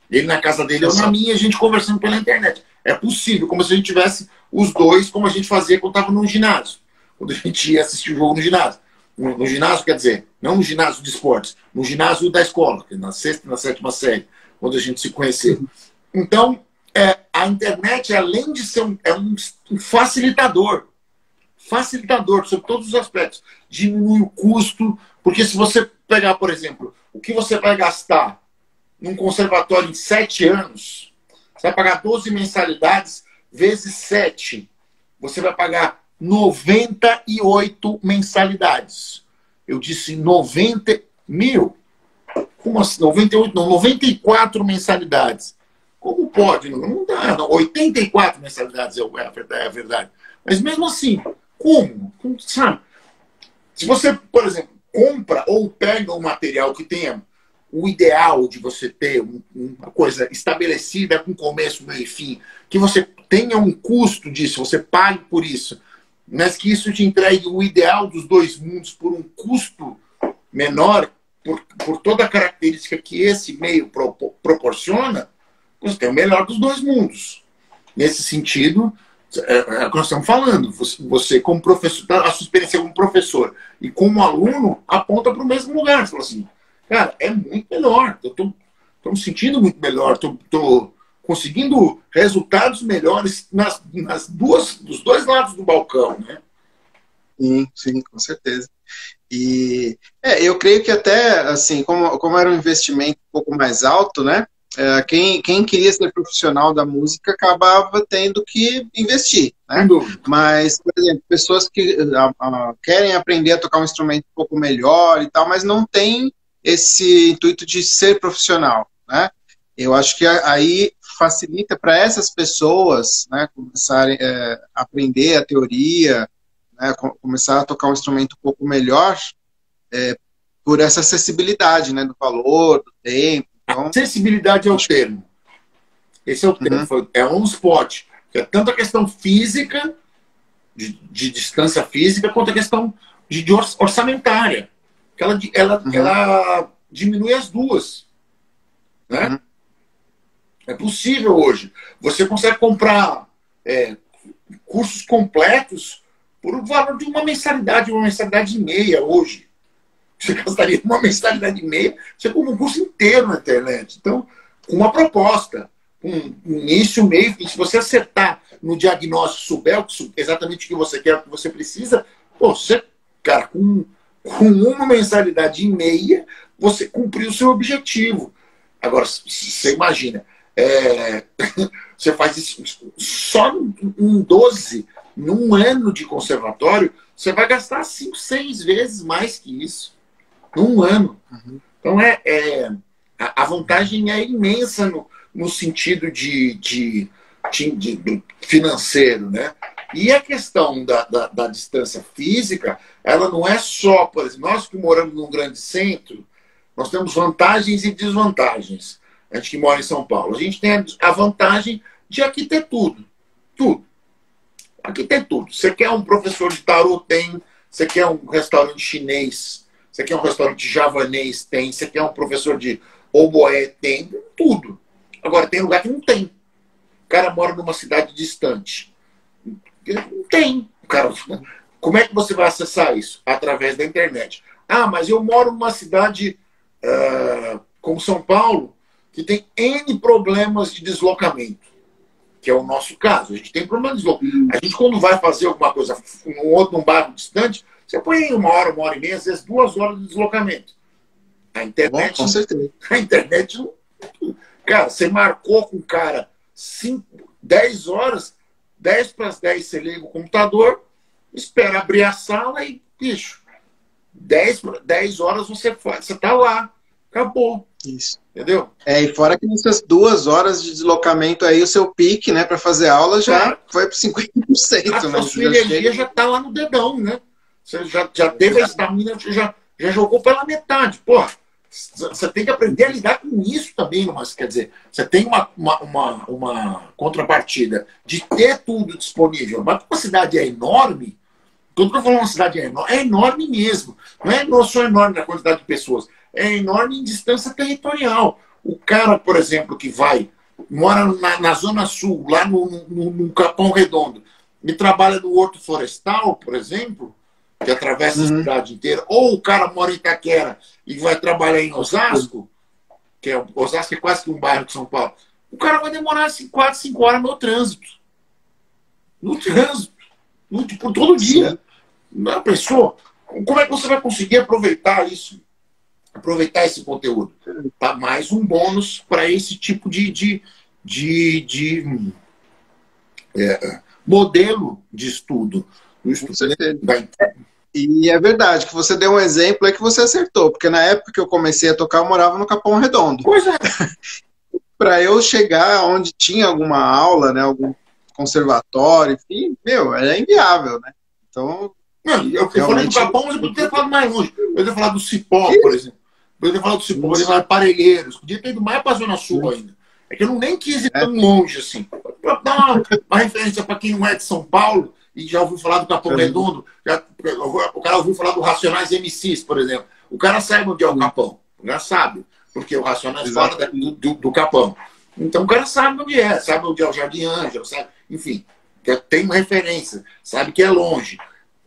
Ele na casa dele, eu na minha, a gente conversando pela internet. É possível, como se a gente tivesse os dois, como a gente fazia quando estava no ginásio. Quando a gente ia assistir o jogo no ginásio. No ginásio, quer dizer, não no ginásio de esportes, no ginásio da escola, na sexta e na sétima série, quando a gente se conheceu. Então, a internet, além de ser um facilitador sobre todos os aspectos, diminui o custo, porque se você pegar, por exemplo, o que você vai gastar num conservatório em 7 anos, você vai pagar 12 mensalidades vezes 7, você vai pagar 98 mensalidades. Eu disse 90 mil. Como assim? 98? Não, 94 mensalidades. Como pode? Não dá. Não. 84 mensalidades é a verdade. Mas mesmo assim, como? Sabe? Se você, por exemplo, compra ou pega um material que tenha o ideal de você ter uma coisa estabelecida com começo, meio e fim, que você tenha um custo disso, você pague por isso, mas que isso te entregue o ideal dos dois mundos por um custo menor, por toda a característica que esse meio proporciona, você tem o melhor dos dois mundos. Nesse sentido, é o que nós estamos falando. Você como professor, a sua experiência como professor e como aluno, aponta para o mesmo lugar. Você fala assim, cara, é muito melhor. Eu estou me sentindo muito melhor. Estou conseguindo resultados melhores dos dois lados do balcão, né? Sim, com certeza. E eu creio que até, assim, como era um investimento um pouco mais alto, né? Quem queria ser profissional da música acabava tendo que investir, né? Mas, por exemplo, pessoas que querem aprender a tocar um instrumento um pouco melhor e tal, mas não tem esse intuito de ser profissional, né? Eu acho que aí facilita para essas pessoas, né, começarem a aprender a teoria, né, começar a tocar um instrumento um pouco melhor, por essa acessibilidade, né, do valor, do tempo. Então, acessibilidade é o termo. Esse é o termo. É um spot. É tanto a questão física, de distância física, quanto a questão de orçamentária. Ela diminui as duas. Né? É possível hoje. Você consegue comprar cursos completos por um valor de uma mensalidade e meia hoje. Você gastaria uma mensalidade e meia, você compra um curso inteiro na internet. Então, com uma proposta, um início, meio, e se você acertar no diagnóstico, souber exatamente o que você quer, o que você precisa, você, cara, com uma mensalidade e meia, você cumpriu o seu objetivo. Agora, você imagina, você faz isso só em 12, num ano de conservatório, você vai gastar 5, 6 vezes mais que isso. Num ano. Então, a vantagem é imensa no sentido de financeiro, né? E a questão da distância física, ela não é só, por exemplo, nós que moramos num grande centro, nós temos vantagens e desvantagens. A gente que mora em São Paulo. A gente tem a vantagem de aqui ter tudo. Tudo. Aqui tem tudo. Você quer um professor de tarô, tem. Você quer um restaurante chinês, você quer um restaurante javanês, tem. Você quer um professor de oboé, tem. Tudo. Agora, tem lugar que não tem. O cara mora numa cidade distante. Não tem. Como é que você vai acessar isso? Através da internet. Ah, mas eu moro numa cidade como São Paulo, que tem N problemas de deslocamento, que é o nosso caso. A gente tem problema de deslocamento. A gente, quando vai fazer alguma coisa num bairro distante, você põe 1 hora e meia, às vezes 2 horas de deslocamento. A internet... Com certeza. A internet... Cara, você marcou com o cara 10 horas, 10 para as 10 você liga o computador, espera abrir a sala e, bicho, 10 horas você tá lá. Acabou. Isso. Entendeu? E fora que nessas 2 horas de deslocamento aí, o seu pique, né, para fazer aula já foi para 50%. A sua energia já tá lá no dedão, né? Você já teve a estamina, já jogou pela metade. Pô, você tem que aprender a lidar com isso também, mas quer dizer, você tem uma contrapartida de ter tudo disponível, mas como a cidade é enorme, quando eu falo uma cidade é enorme mesmo. Não é só enorme na quantidade de pessoas, é enorme em distância territorial. O cara, por exemplo, que mora na Zona Sul, lá no Capão Redondo, e trabalha no Horto Florestal, por exemplo, que atravessa a cidade inteira, ou o cara mora em Itaquera e vai trabalhar em Osasco, Osasco é quase que um bairro de São Paulo, o cara vai demorar 4, 5 horas no trânsito. Por todo dia. Não pensou? Como é que você vai conseguir aproveitar isso? Aproveitar esse conteúdo? Tá mais um bônus para esse tipo de modelo de estudo. E é verdade que você deu um exemplo aí que você acertou, porque na época que eu comecei a tocar, eu morava no Capão Redondo. Pois é. Para eu chegar onde tinha alguma aula, né, algum conservatório, enfim, era inviável, né? Então, eu falei do Capão, mas eu podia ter falado mais longe. Eu podia ter falado do Cipó, por exemplo. Eu podia ter falado do Cipó, podia ter falado de Parelheiros. Podia ter ido mais para a Zona Sul ainda. É que eu nem quis ir tão longe assim. Para dar uma referência para quem não é de São Paulo e já ouviu falar do Capão Redondo, o cara ouviu falar do Racionais MCs, por exemplo. O cara sabe onde é o Capão. O cara sabe. Porque o Racionais fala do Capão. Então o cara sabe onde é o Jardim Ângelo, sabe? Enfim, tem uma referência, sabe que é longe.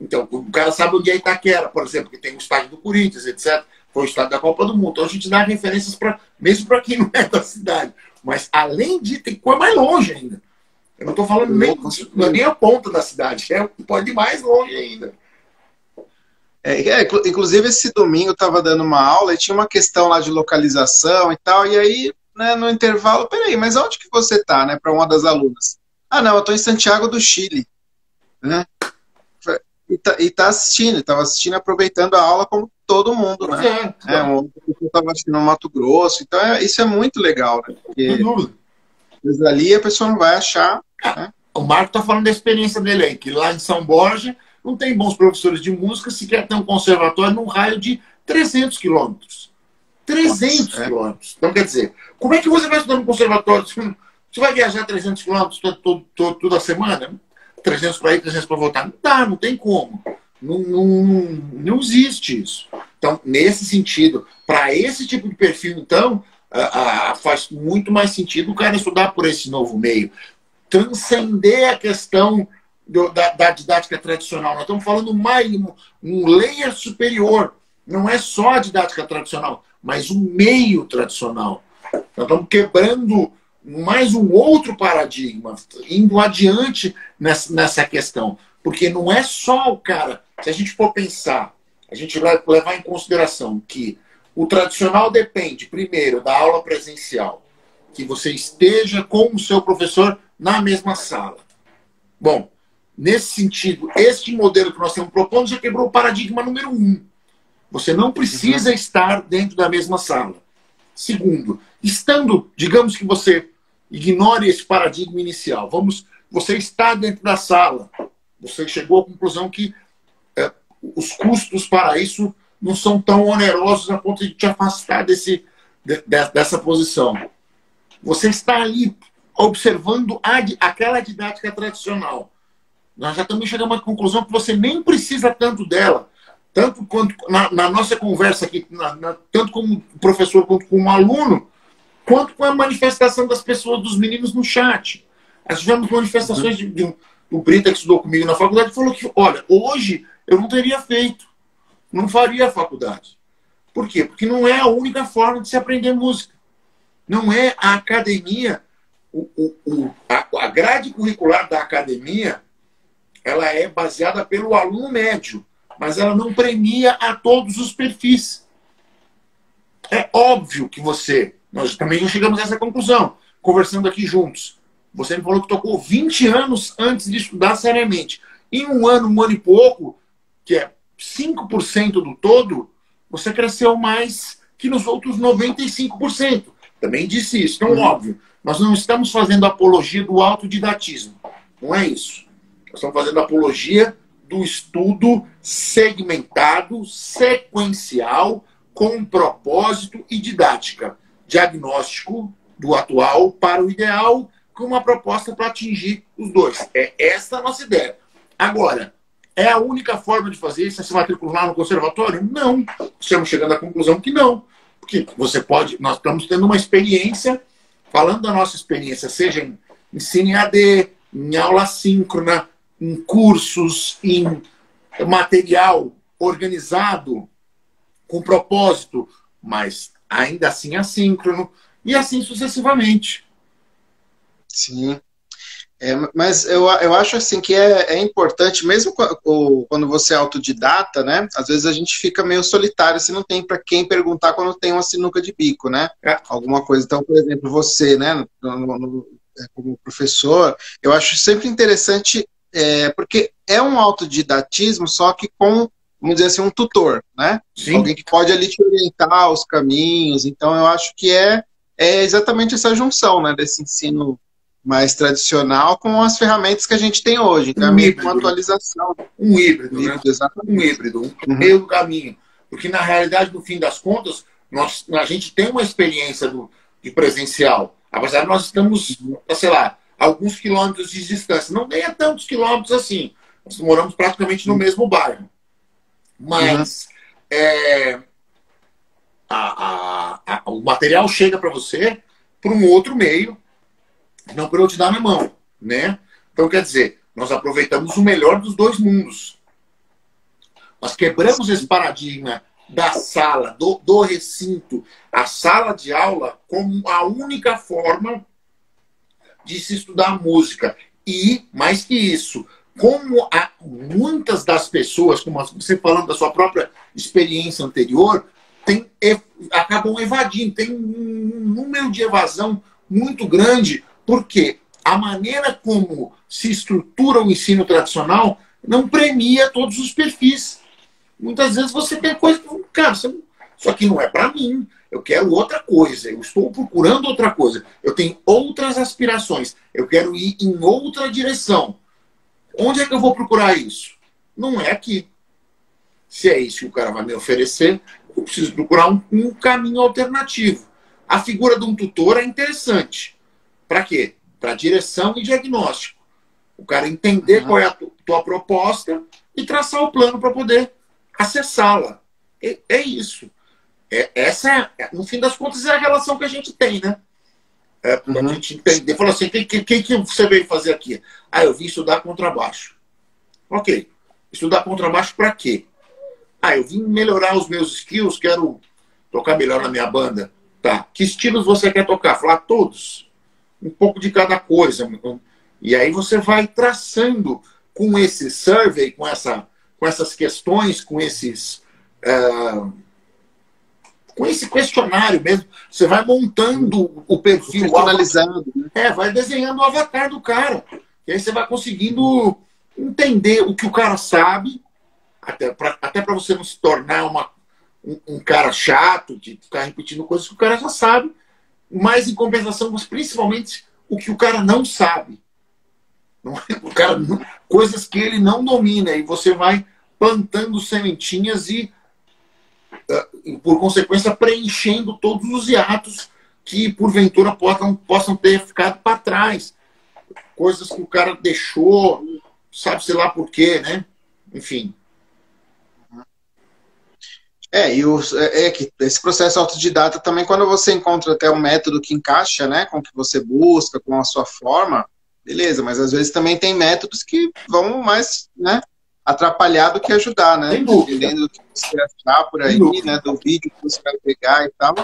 Então, o cara sabe onde é Itaquera, por exemplo, que tem o estádio do Corinthians, etc. Foi o estádio da Copa do Mundo. Então a gente dá referências mesmo para quem não é da cidade. Mas além de tem coisa mais longe ainda. Eu não estou falando nem a ponta da cidade, pode ir mais longe ainda. Inclusive, esse domingo eu estava dando uma aula e tinha uma questão lá de localização e tal, e aí, né, no intervalo, peraí, mas onde que você está, né, para uma das alunas? Ah, não, eu estou em Santiago do Chile, né? Estava assistindo, aproveitando a aula como todo mundo, né? Eu estava assistindo no Mato Grosso, então isso é muito legal, né? Porque mas ali a pessoa não vai achar. Né? O Marco está falando da experiência dele aí, que lá em São Borja não tem bons professores de música, se quer ter um conservatório num raio de 300 quilômetros. 300 quilômetros. Então, quer dizer, como é que você vai estudar no conservatório? Você vai viajar 300 quilômetros toda semana? 300 para ir, 300 para voltar? Não dá, não tem como. Não existe isso. Então, nesse sentido, para esse tipo de perfil, então, faz muito mais sentido o cara estudar por esse novo meio. Transcender a questão da didática tradicional. Nós estamos falando um layer superior. Não é só a didática tradicional, mas um meio tradicional. Nós estamos quebrando mais um outro paradigma, indo adiante nessa questão. Porque não é só o cara... Se a gente for pensar, a gente vai levar em consideração que o tradicional depende, primeiro, da aula presencial. Que você esteja com o seu professor na mesma sala. Bom, nesse sentido, este modelo que nós estamos propondo já quebrou o paradigma número 1. Você não precisa estar dentro da mesma sala. Segundo, estando, digamos que você ignore esse paradigma inicial. Você está dentro da sala. Você chegou à conclusão que os custos para isso não são tão onerosos a ponto de te afastar dessa posição. Você está ali observando aquela didática tradicional. Nós já também chegamos à conclusão que você nem precisa tanto dela. Tanto quanto na nossa conversa aqui, tanto como professor quanto como aluno, quanto com a manifestação das pessoas, dos meninos no chat. Nós tivemos manifestações do Brita, que estudou comigo na faculdade, falou que, olha, hoje eu não teria feito, não faria a faculdade. Por quê? Porque não é a única forma de se aprender música. Não é a academia, a grade curricular da academia, ela é baseada pelo aluno médio, mas ela não premia a todos os perfis. É óbvio que nós também já chegamos a essa conclusão, conversando aqui juntos. Você me falou que tocou 20 anos antes de estudar seriamente. Em um ano e pouco, que é 5% do todo, você cresceu mais que nos outros 95%. Também disse isso. Então, óbvio, nós não estamos fazendo apologia do autodidatismo. Não é isso. Nós estamos fazendo apologia do estudo segmentado, sequencial, com propósito e didática. Diagnóstico do atual para o ideal, com uma proposta para atingir os dois. É essa a nossa ideia. Agora, é a única forma de fazer isso? É se matricular no conservatório? Não. Estamos chegando à conclusão que não. Porque você pode... Nós estamos tendo uma experiência, falando da nossa experiência, seja em ensino em AD, em aula síncrona, em cursos, em material organizado, com propósito, mas ainda assim assíncrono, e assim sucessivamente. Sim. Mas eu acho assim que é importante, mesmo quando você é autodidata, né? Às vezes a gente fica meio solitário se não tem para quem perguntar quando tem uma sinuca de bico, né? Alguma coisa. Então, por exemplo, você, né? Como professor, eu acho sempre interessante, porque é um autodidatismo, só que com, vamos dizer assim, um tutor, né? Sim. Alguém que pode ali te orientar os caminhos. Então, eu acho que é exatamente essa junção, né? Desse ensino mais tradicional com as ferramentas que a gente tem hoje. Então, é meio que uma atualização. Um híbrido, né? Exatamente. Um híbrido, meio do caminho. Porque, na realidade, no fim das contas, a gente tem uma experiência de presencial. Apesar de nós estamos, sei lá, alguns quilômetros de distância. Não nem a tantos quilômetros assim. Nós moramos praticamente no mesmo bairro. Mas o material chega para você por um outro meio, não para eu te dar na mão, né? Então, quer dizer, nós aproveitamos o melhor dos dois mundos. Nós quebramos esse paradigma da sala, do recinto, a sala de aula como a única forma de se estudar música. E, mais que isso, como muitas das pessoas, como você falando da sua própria experiência anterior, acabam evadindo, tem um número de evasão muito grande, porque a maneira como se estrutura o ensino tradicional não premia todos os perfis. Muitas vezes você tem coisa que, cara, isso aqui não é para mim, eu quero outra coisa, eu estou procurando outra coisa, eu tenho outras aspirações, eu quero ir em outra direção. Onde é que eu vou procurar isso? Não é aqui. Se é isso que o cara vai me oferecer, eu preciso procurar um caminho alternativo. A figura de um tutor é interessante. Para quê? Para direção e diagnóstico. O cara entender qual é a tua proposta e traçar o plano para poder acessá-la. É isso. No fim das contas, é a relação que a gente tem, né? A gente entender. Falou assim, o que você veio fazer aqui? Eu vim estudar contrabaixo. Ok. Estudar contrabaixo para quê? Eu vim melhorar os meus skills, quero tocar melhor na minha banda. Tá. Que estilos você quer tocar? Falar todos. Um pouco de cada coisa. E aí você vai traçando com esse survey, com essas questões, com esse questionário mesmo, você vai montando o perfil. Personalizando. Vai desenhando o avatar do cara. E aí você vai conseguindo entender o que o cara sabe, até para você não se tornar um cara chato, de ficar repetindo coisas que o cara já sabe, mas em compensação, principalmente o que o cara não sabe. Coisas que ele não domina, e você vai plantando sementinhas e por consequência, preenchendo todos os hiatos que, porventura, possam ter ficado para trás. Coisas que o cara deixou, sabe-se lá por quê, né? Enfim. Que esse processo autodidata também, quando você encontra até um método que encaixa, né, com o que você busca, com a sua forma, beleza, mas às vezes também tem métodos que vão mais, né, atrapalhar do que ajudar, né? Sem dúvida. Dependendo do que você achar por aí, né? Do vídeo que você vai pegar e tal,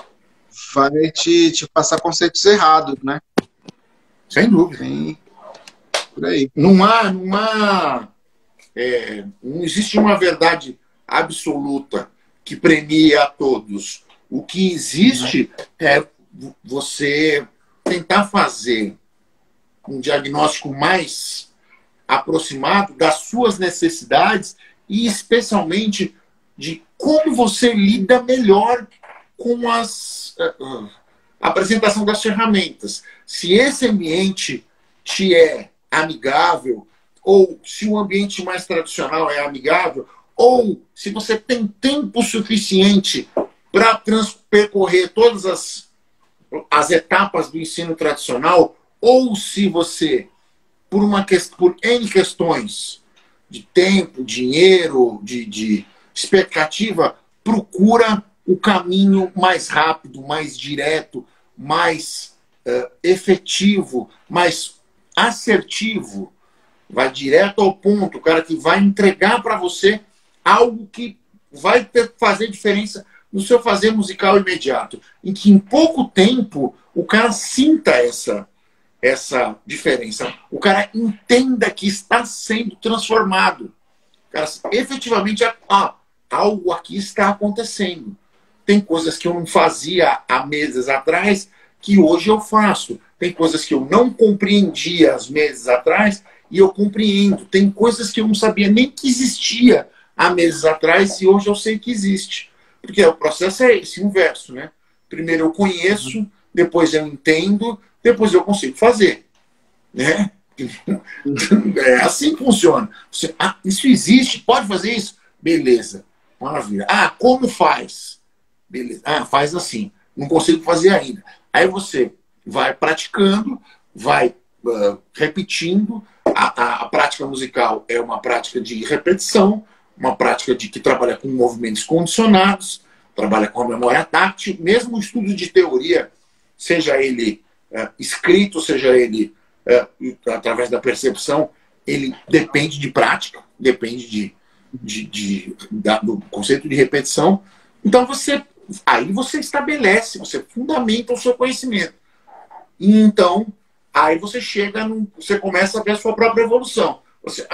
vai te passar conceitos errados, né? Sem dúvida. Tem por aí. Não existe uma verdade absoluta que premia a todos. O que existe é você tentar fazer um diagnóstico mais aproximado das suas necessidades e especialmente de como você lida melhor com a apresentação das ferramentas. Se esse ambiente te é amigável, ou se o ambiente mais tradicional é amigável, ou se você tem tempo suficiente para percorrer todas as etapas do ensino tradicional, ou se você, por N questões de tempo, dinheiro, de expectativa, procura o caminho mais rápido, mais direto, mais efetivo, mais assertivo, vai direto ao ponto, o cara que vai entregar para você algo que vai fazer diferença no seu fazer musical imediato, em que em pouco tempo o cara sinta essa diferença, o cara entenda que está sendo transformado, o cara efetivamente algo aqui está acontecendo. Tem coisas que eu não fazia há meses atrás que hoje eu faço. Tem coisas que eu não compreendia há meses atrás e eu compreendo. Tem coisas que eu não sabia nem que existia há meses atrás e hoje eu sei que existe. Porque o processo é esse, inverso, né? Primeiro eu conheço, depois eu entendo, depois eu consigo fazer. Né? É assim que funciona. Você, isso existe, pode fazer isso? Beleza, maravilha. Como faz? Beleza. Faz assim. Não consigo fazer ainda. Aí você vai praticando, vai repetindo. A prática musical é uma prática de repetição, uma prática que trabalha com movimentos condicionados, trabalha com a memória táctil. Mesmo o estudo de teoria, seja ele escrito, seja ele através da percepção, ele depende de prática, depende do conceito de repetição. Então aí você estabelece, você fundamenta o seu conhecimento. E então, aí você você começa a ver a sua própria evolução. Você,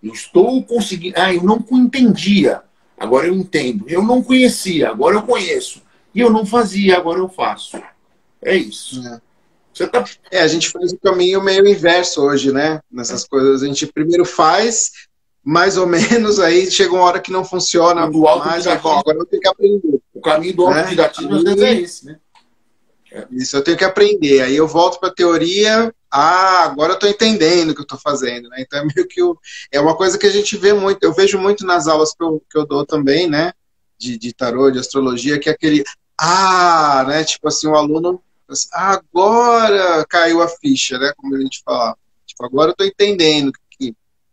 eu estou conseguindo, eu não entendia, agora eu entendo. Eu não conhecia, agora eu conheço. E eu não fazia, agora eu faço. É isso. Você tá... A gente faz o caminho meio inverso hoje, né? Nessas coisas. A gente primeiro faz, mais ou menos, aí chega uma hora que não funciona mais. Agora eu tenho que aprender. O caminho do autodidatismo às vezes é esse, né? Isso, eu tenho que aprender. Aí eu volto para a teoria. Agora eu estou entendendo o que eu estou fazendo, né? Então é meio que é uma coisa que a gente vê muito. Eu vejo muito nas aulas que eu dou também, né? De tarô, de astrologia, que é aquele né? Tipo assim, o aluno assim, agora caiu a ficha, né? Como a gente fala. Tipo, agora eu estou entendendo o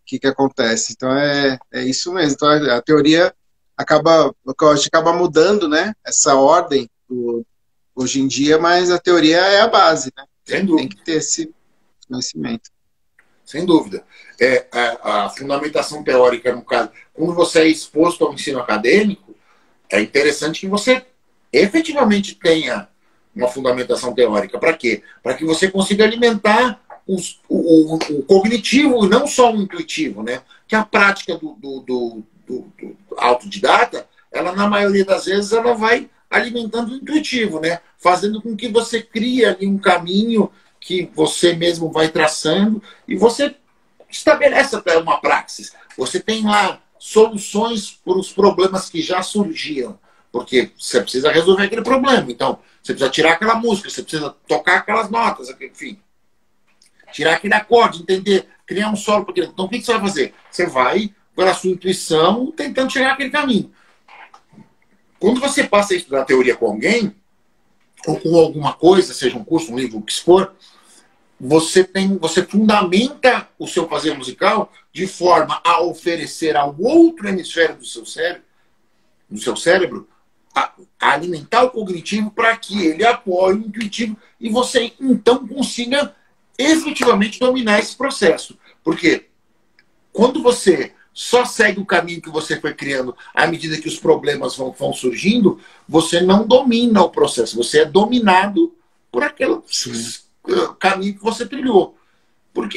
que acontece. Então é isso mesmo. Então a teoria acaba mudando, né? Essa ordem hoje em dia, mas a teoria é a base, né? Sem dúvida. Tem que ter esse conhecimento. Sem dúvida. A fundamentação teórica, no caso, quando você é exposto ao ensino acadêmico, é interessante que você efetivamente tenha uma fundamentação teórica. Para quê? Para que você consiga alimentar o cognitivo, não só o intuitivo, né? Que a prática do autodidata, ela, na maioria das vezes, ela vai alimentando o intuitivo, né? Fazendo com que você crie ali um caminho que você mesmo vai traçando e você estabelece até uma praxis. Você tem lá soluções para os problemas que já surgiram, porque você precisa resolver aquele problema. Então, você precisa tirar aquela música, você precisa tocar aquelas notas, enfim. Tirar aquele acorde, entender, criar um solo. Então, o que você vai fazer? Você vai, pela sua intuição, tentando chegar naquele caminho. Quando você passa a estudar teoria com alguém, ou com alguma coisa, seja um curso, um livro, o que for, você fundamenta o seu fazer musical de forma a oferecer ao outro hemisfério do seu cérebro, a alimentar o cognitivo para que ele apoie o intuitivo e você então consiga efetivamente dominar esse processo. Porque quando você só segue o caminho que você foi criando à medida que os problemas vão surgindo, você não domina o processo, você é dominado por aquele caminho que você trilhou.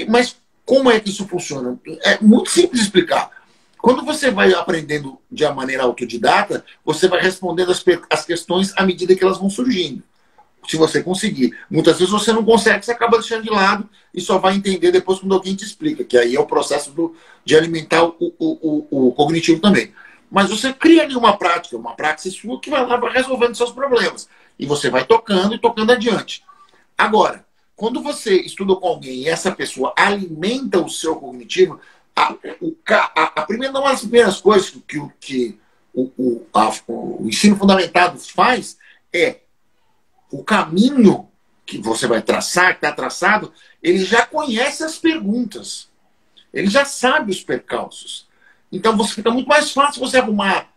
Mas como é que isso funciona? É muito simples de explicar. Quando você vai aprendendo de uma maneira autodidata, você vai respondendo as questões à medida que elas vão surgindo. Se você conseguir. Muitas vezes você não consegue, você acaba deixando de lado e só vai entender depois quando alguém te explica, que aí é o processo de alimentar o cognitivo também. Mas você cria ali uma prática sua que vai lá resolvendo seus problemas. E você vai tocando e tocando adiante. Agora, quando você estuda com alguém e essa pessoa alimenta o seu cognitivo, uma das primeiras coisas que o ensino fundamentado faz é o caminho que você vai traçar, que está traçado, ele já conhece as perguntas. Ele já sabe os percalços. Então fica muito mais fácil você arrumar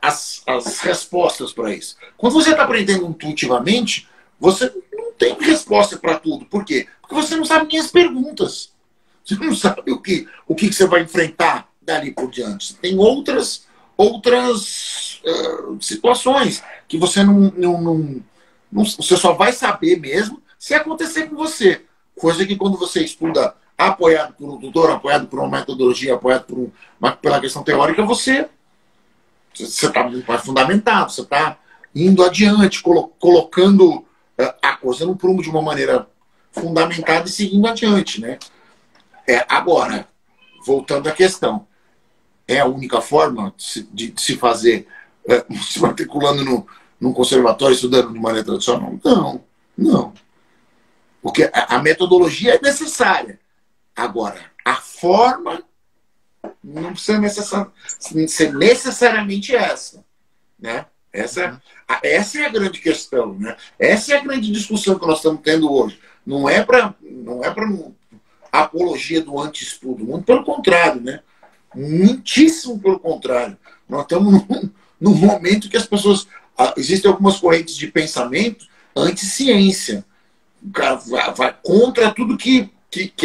as respostas para isso. Quando você está aprendendo intuitivamente, você não tem resposta para tudo. Por quê? Porque você não sabe nem as perguntas. Você não sabe o que você vai enfrentar dali por diante. Você tem outras situações que você você só vai saber mesmo se acontecer com você. Coisa que quando você estuda apoiado por um tutor, apoiado por uma metodologia, apoiado pela questão teórica, você está muito mais fundamentado, você está indo adiante, colocando a coisa no prumo de uma maneira fundamentada e seguindo adiante, né? Agora, voltando à questão, é a única forma de se fazer, se matriculando num conservatório, estudando de maneira tradicional? Não. Porque a metodologia é necessária. Agora, a forma não precisa ser necessariamente essa. Né? Essa é a grande questão. Né? Essa é a grande discussão que nós estamos tendo hoje. Não é para apologia do anti-estudo. Muito pelo contrário. Né? Muitíssimo pelo contrário. Nós estamos num momento que as pessoas... Existem algumas correntes de pensamento anti-ciência. O cara vai contra tudo que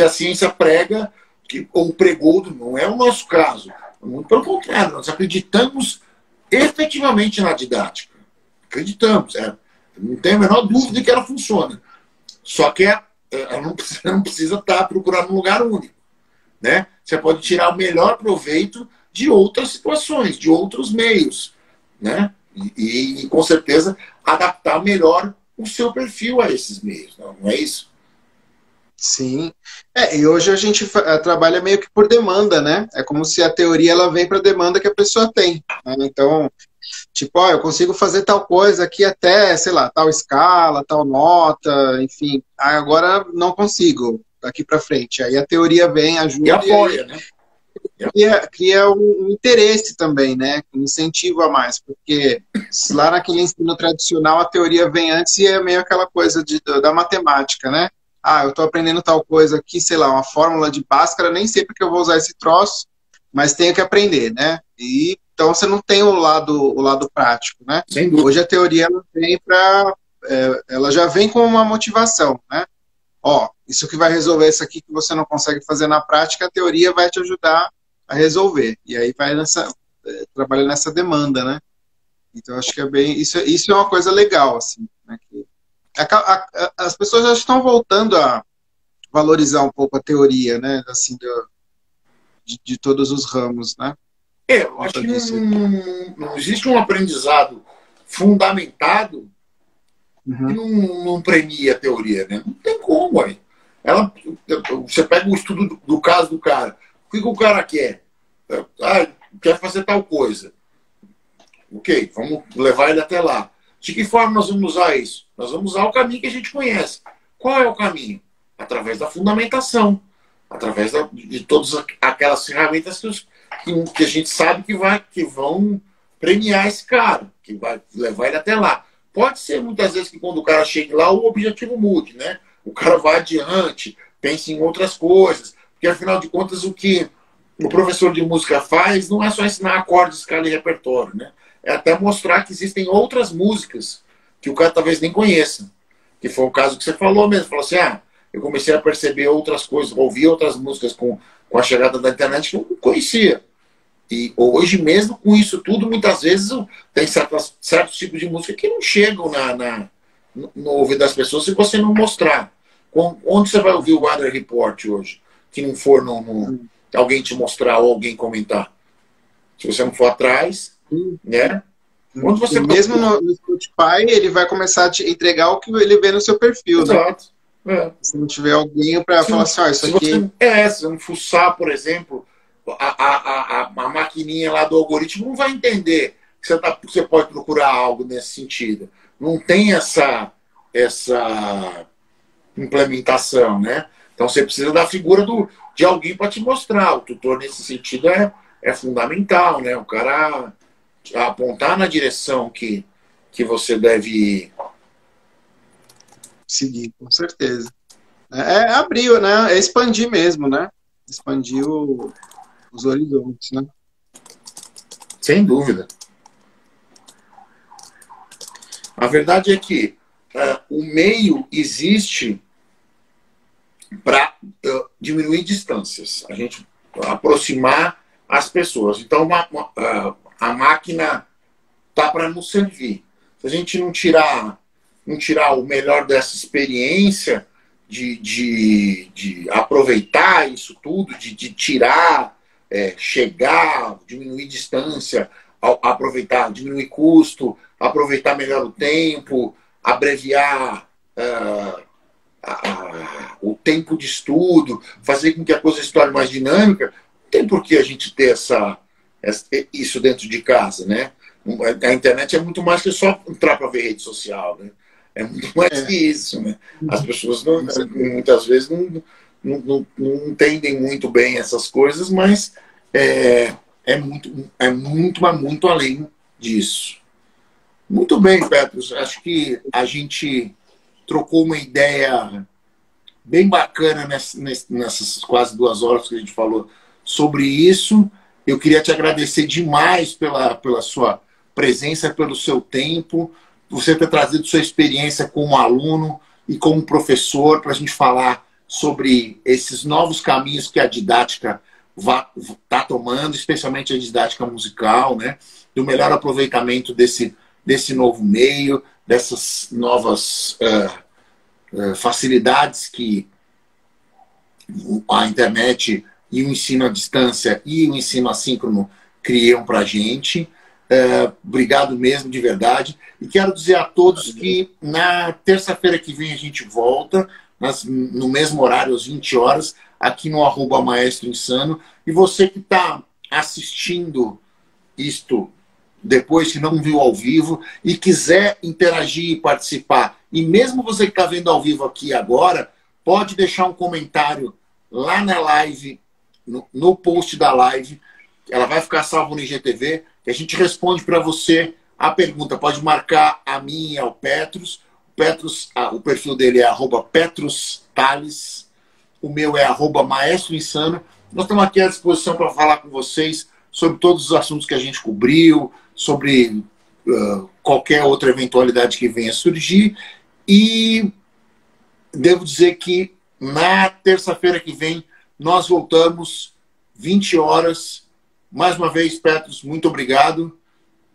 a ciência prega ou pregou. Não é o nosso caso. Muito pelo contrário, nós acreditamos efetivamente na didática. Acreditamos. Não tem a menor dúvida de que ela funciona. Só que ela não precisa estar procurando um lugar único. Né? Você pode tirar o melhor proveito de outras situações, de outros meios. Né? E com certeza adaptar melhor o seu perfil a esses meios, não é isso? Sim. E hoje a gente trabalha meio que por demanda, né? É como se a teoria ela vem para a demanda que a pessoa tem. Né? Então, tipo, eu consigo fazer tal coisa aqui até, sei lá, tal escala, tal nota, enfim. Agora não consigo daqui para frente. Aí a teoria vem, ajuda e apoia, né? Cria um interesse também, né? Um incentivo a mais, porque lá naquele ensino tradicional a teoria vem antes e é meio aquela coisa da matemática, né? Eu estou aprendendo tal coisa aqui, sei lá, uma fórmula de Bhaskara, nem sei porque eu vou usar esse troço, mas tenho que aprender, né? E então você não tem o lado prático, né? Hoje a teoria ela já vem com uma motivação, né? Isso que vai resolver isso aqui que você não consegue fazer na prática, a teoria vai te ajudar a resolver. E aí vai trabalhar nessa demanda, né? Então acho que é bem... Isso é uma coisa legal, assim, né? As pessoas já estão voltando a valorizar um pouco a teoria, né? Assim, de todos os ramos, né? Eu acho que não existe um aprendizado fundamentado que não premia a teoria, né? Não tem como, aí. Você pega o estudo do caso do cara. O que o cara quer? Quer fazer tal coisa. Ok, vamos levar ele até lá. De que forma nós vamos usar isso? Nós vamos usar o caminho que a gente conhece. Qual é o caminho? Através da fundamentação. Através de todas aquelas ferramentas que a gente sabe que vão premiar esse cara, que vai levar ele até lá. Pode ser muitas vezes que quando o cara chegue lá, o objetivo mude, né? O cara vai adiante, pense em outras coisas. Porque, afinal de contas, o que o professor de música faz não é só ensinar acordes, escala e repertório, né? É até mostrar que existem outras músicas que o cara talvez nem conheça. Que foi o caso que você falou mesmo. Falou assim, eu comecei a perceber outras coisas, ouvir outras músicas com a chegada da internet que eu não conhecia. E hoje mesmo com isso tudo, muitas vezes tem certos tipos de música que não chegam no ouvido das pessoas se você não mostrar. Onde você vai ouvir o Weather Report hoje? Que não for alguém te mostrar ou alguém comentar. Se você não for atrás, né? Onde você mesmo no Spotify, ele vai começar a te entregar o que ele vê no seu perfil, exato, né? Se não tiver alguém para falar assim, isso aqui... Se você não fuçar, por exemplo, a maquininha lá do algoritmo não vai entender que você pode procurar algo nesse sentido. Não tem essa implementação, né? Então você precisa da figura de alguém para te mostrar. O tutor, nesse sentido, é fundamental, né? O cara apontar na direção que você deve seguir, com certeza. Abriu, né? É expandir mesmo, né? Expandir os horizontes, né? Sem dúvida. A verdade é que o meio existe para diminuir distâncias, a gente aproximar as pessoas. Então, a máquina tá para nos servir. Se a gente não tirar o melhor dessa experiência de aproveitar isso tudo, de tirar, chegar, diminuir distância, aproveitar, diminuir custo, aproveitar melhor o tempo, abreviar o tempo de estudo, fazer com que a coisa se torne mais dinâmica, não tem por que a gente ter isso dentro de casa, né? A internet é muito mais que só entrar para ver rede social, né? É muito mais que isso, né? As pessoas muitas vezes não entendem muito bem essas coisas, mas muito além disso. Muito bem, Petros. Acho que a gente trocou uma ideia bem bacana nessas quase 2 horas que a gente falou sobre isso. Eu queria te agradecer demais pela sua presença, pelo seu tempo, você ter trazido sua experiência como aluno e como professor para a gente falar sobre esses novos caminhos que a didática está tomando, especialmente a didática musical, né? Do melhor aproveitamento desse novo meio, dessas novas facilidades que a internet e o ensino à distância e o ensino assíncrono criam para a gente. Obrigado mesmo, de verdade. E quero dizer a todos que na terça-feira que vem a gente volta, no mesmo horário, às 20 horas, aqui no @MaestroInsano. E você que está assistindo isto depois, que não viu ao vivo, e quiser interagir e participar, e mesmo você que está vendo ao vivo aqui agora, pode deixar um comentário lá na live, no post da live. Ela vai ficar salva no IGTV, e a gente responde para você a pergunta. Pode marcar a mim e ao Petros. O perfil dele é @PetrosTales. O meu é @MaestroInsano. Nós estamos aqui à disposição para falar com vocês sobre todos os assuntos que a gente cobriu, sobre qualquer outra eventualidade que venha surgir. E devo dizer que na terça-feira que vem nós voltamos 20 horas. Mais uma vez, Petros, muito obrigado.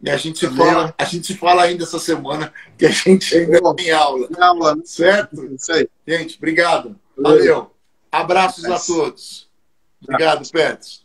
E a gente se fala ainda essa semana, que a gente ainda tem aula. Certo? Isso aí. Gente, obrigado. Valeu. Abraços a todos. Obrigado, Petros.